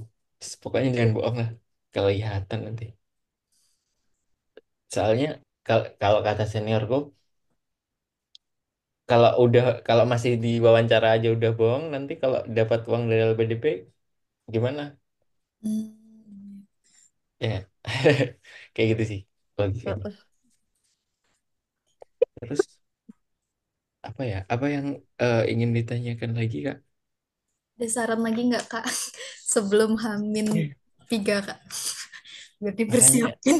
Pokoknya jangan bohong lah. Kelihatan nanti. Soalnya kalau kata seniorku, kalau masih di wawancara aja udah bohong, nanti kalau dapat uang dari LPDP gimana? Hmm. Ya, kayak gitu sih logikanya. Heeh. Terus apa ya? Apa yang ingin ditanyakan lagi, Kak? Ada saran lagi nggak, Kak? Sebelum H-3, Kak. Biar Makanya dipersiapin.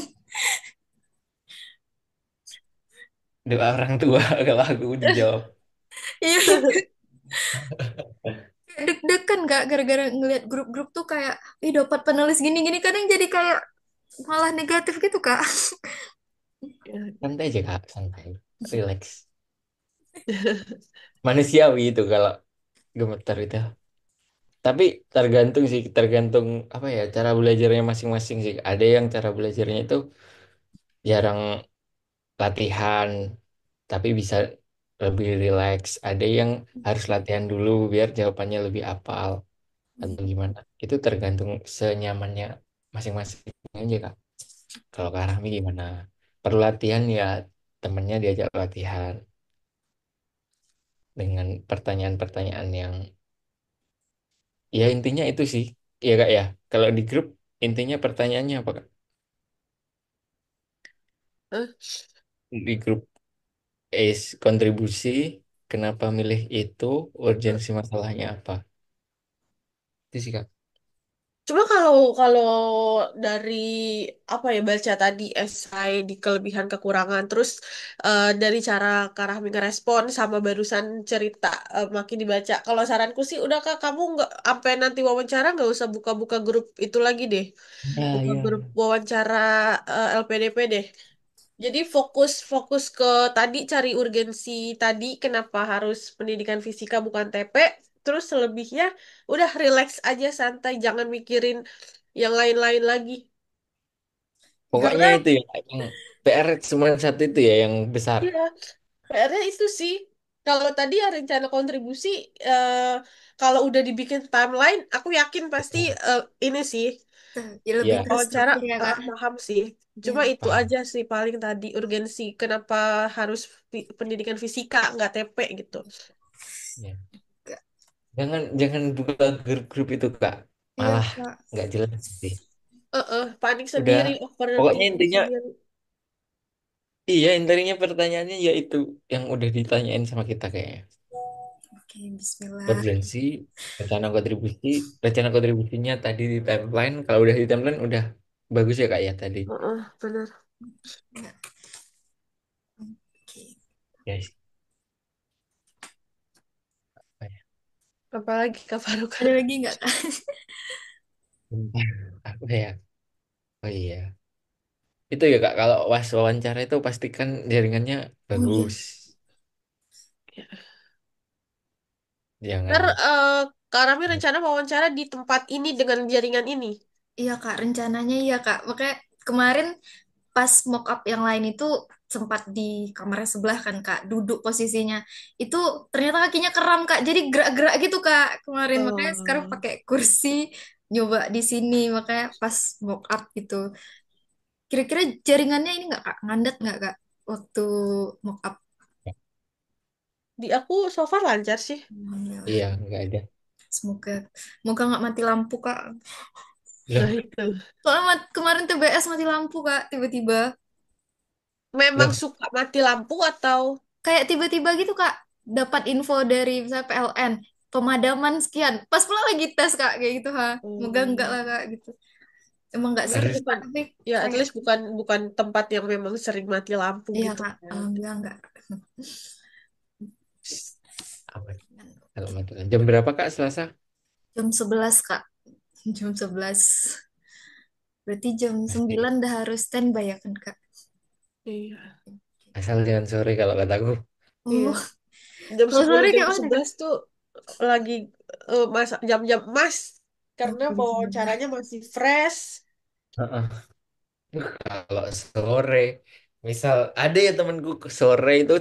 doa orang tua kalau aku dijawab. Iya, kayak deg-degan, Kak. Gara-gara ngeliat grup-grup tuh kayak, ih dapat penulis gini-gini. Kadang jadi kayak malah negatif gitu, Kak. Ya. Santai aja, Kak, santai. Relax. Manusiawi itu kalau gemeter itu. Tapi tergantung sih, tergantung apa ya, cara belajarnya masing-masing sih. Ada yang cara belajarnya itu jarang latihan, tapi bisa lebih rileks. Ada yang harus latihan dulu biar jawabannya lebih apal atau gimana. Itu tergantung senyamannya masing-masing aja, Kak. Kalau Kak Rahmi gimana? Perlu latihan ya, temennya diajak latihan dengan pertanyaan-pertanyaan yang ya intinya itu sih. Iya Kak ya. Kalau di grup intinya pertanyaannya apa Kak? Eh, Di grup kontribusi, kenapa milih itu, urgensi masalahnya apa? Itu sih Kak. Cuma kalau kalau dari apa ya baca tadi esai di kelebihan kekurangan terus dari cara Kak Rahmi ngerespon sama barusan cerita makin dibaca. Kalau saranku sih udah Kak kamu nggak sampai nanti wawancara nggak usah buka-buka grup itu lagi deh. Ya, Buka grup ya. wawancara LPDP deh. Jadi fokus fokus ke tadi cari urgensi tadi kenapa harus pendidikan fisika bukan TP. Terus selebihnya udah relax aja santai, jangan mikirin yang lain-lain lagi. Pokoknya Karena itu ya, yang PR cuma satu itu ya yang besar. ya PR-nya itu sih. Kalau tadi ya rencana kontribusi, eh, kalau udah dibikin timeline, aku yakin pasti ini sih Ya, lebih Ya, wawancara terstruktur ya Kak. paham sih. Cuma Ya, itu paham. aja sih paling tadi urgensi kenapa harus pendidikan fisika nggak TP gitu. Ya. Kak. Jangan jangan buka grup-grup itu Kak. Iya Malah Kak. nggak jelas sih. Panik Udah, sendiri, over pokoknya thinking intinya sendiri. iya intinya pertanyaannya yaitu yang udah ditanyain sama kita kayaknya. Oke, Bismillah. Urgensi, rencana kontribusinya tadi di timeline. Kalau udah di timeline udah bagus ya Kak ya tadi. Bener. Ya, oke. Guys, apa ya? Apalagi Kak Faruk. Ada lagi nggak Kak? Bentar, apa ya? Oh iya. Itu ya Kak, kalau wawancara itu pastikan jaringannya Oh iya. bagus. Ntar Jangan. Kak Rami rencana wawancara di tempat ini dengan jaringan ini. Iya Kak, rencananya iya Kak. Makanya kemarin pas mock up yang lain itu sempat di kamar sebelah kan Kak, duduk posisinya. Itu ternyata kakinya kram Kak, jadi gerak-gerak gitu Kak kemarin. Makanya sekarang Oh. pakai kursi nyoba di sini, makanya pas mock up gitu. Kira-kira jaringannya ini nggak Kak? Ngandet nggak Kak waktu mock up? Di aku so far lancar sih. Alhamdulillah. Iya, nggak ada. Semoga, semoga nggak mati lampu Kak. Nah Loh, itu. Soalnya kemarin TBS mati lampu Kak, tiba-tiba. Memang loh, suka mati lampu atau? Kayak tiba-tiba gitu Kak, dapat info dari misalnya PLN, pemadaman sekian. Pas pulang lagi tes Kak, kayak gitu ha. Semoga enggak lah Hmm. Kak gitu. Emang nggak At least sering harus Kak, bukan, tapi ya at kayak, least bukan bukan tempat yang memang sering mati lampu iya gitu Kak, kan. alhamdulillah enggak. apa? Kalau mati jam berapa Kak Selasa? Jam 11 Kak, jam 11. Berarti jam Pasti. 9 udah harus standby ya kan Kak? Iya. Asal jangan sore kalau kataku. Iya. Oh, Jam kalau 10 sore jam kayak mana Kak? 11 tuh lagi masa jam-jam emas karena Oke, bismillah. wawancaranya masih fresh. Heeh. Kalau sore, misal ada ya temanku ke sore itu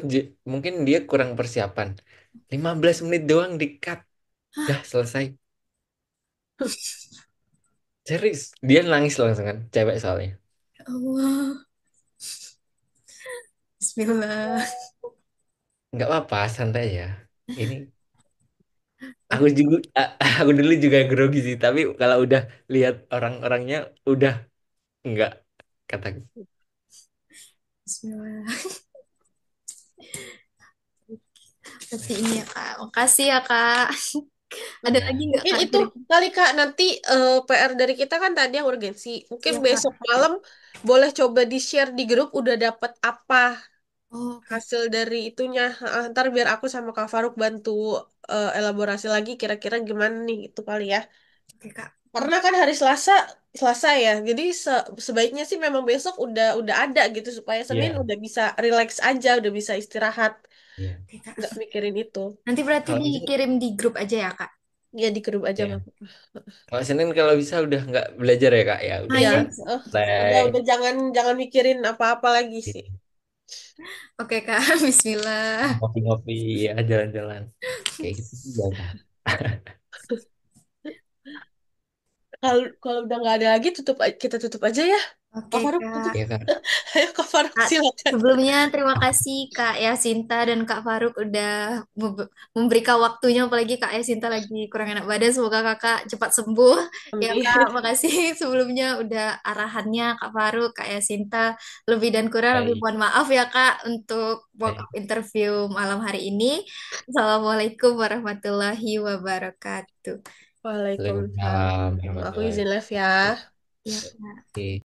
mungkin dia kurang persiapan. 15 menit doang di-cut. Dah selesai. Serius, dia nangis langsung kan, cewek soalnya. Ya Allah, bismillah. Nggak apa-apa, santai ya. Ini aku juga, aku dulu juga grogi sih, tapi kalau udah lihat orang-orangnya, udah nggak kata. Bismillah. Tapi ini ya Kak, makasih ya Kak. Ada lagi Ya, nggak Mungkin Kak itu kira-kira? kali Kak nanti PR dari kita kan tadi yang urgensi. Mungkin Iya Kak. besok malam boleh coba di-share di grup udah dapet apa Oh, oke. hasil dari itunya. Ntar biar aku sama Kak Faruk bantu elaborasi lagi kira-kira gimana nih itu kali ya. Oke Kak. Karena kan hari Selasa Selasa ya. Jadi sebaiknya sih memang besok udah ada gitu supaya Senin iya, udah bisa relax aja, udah bisa istirahat, iya. Oke Kak. nggak mikirin itu. Nanti berarti Kalau bisa, dikirim di grup aja ya Kak? Ya di grup aja ya. nggak. Kalau Senin kalau bisa udah nggak belajar ya Kak ya, udah Ah Iya, ya. udah santai. udah jangan jangan mikirin apa-apa lagi sih. Oke Kak. Bismillah. Ngopi-ngopi ya, jalan-jalan. Kayak gitu sih biasa. Kalau kalau udah nggak ada lagi kita tutup aja ya. Kak Oke Faruk tutup. Kak. Ya Kak. Ayo Kak Faruk Kak, silakan. sebelumnya terima kasih Kak Yasinta dan Kak Faruk udah memberikan waktunya, apalagi Kak Yasinta lagi kurang enak badan. Semoga Kakak cepat sembuh. Ya Amin. Kak, makasih sebelumnya udah arahannya Kak Faruk, Kak Yasinta. Lebih dan kurang lebih Baik, mohon maaf ya Kak untuk walk up baik. interview malam hari ini. Assalamualaikum warahmatullahi wabarakatuh. Waalaikumsalam. Waalaikumsalam Aku warahmatullahi izin live ya. wabarakatuh. Ya Kak. Oke.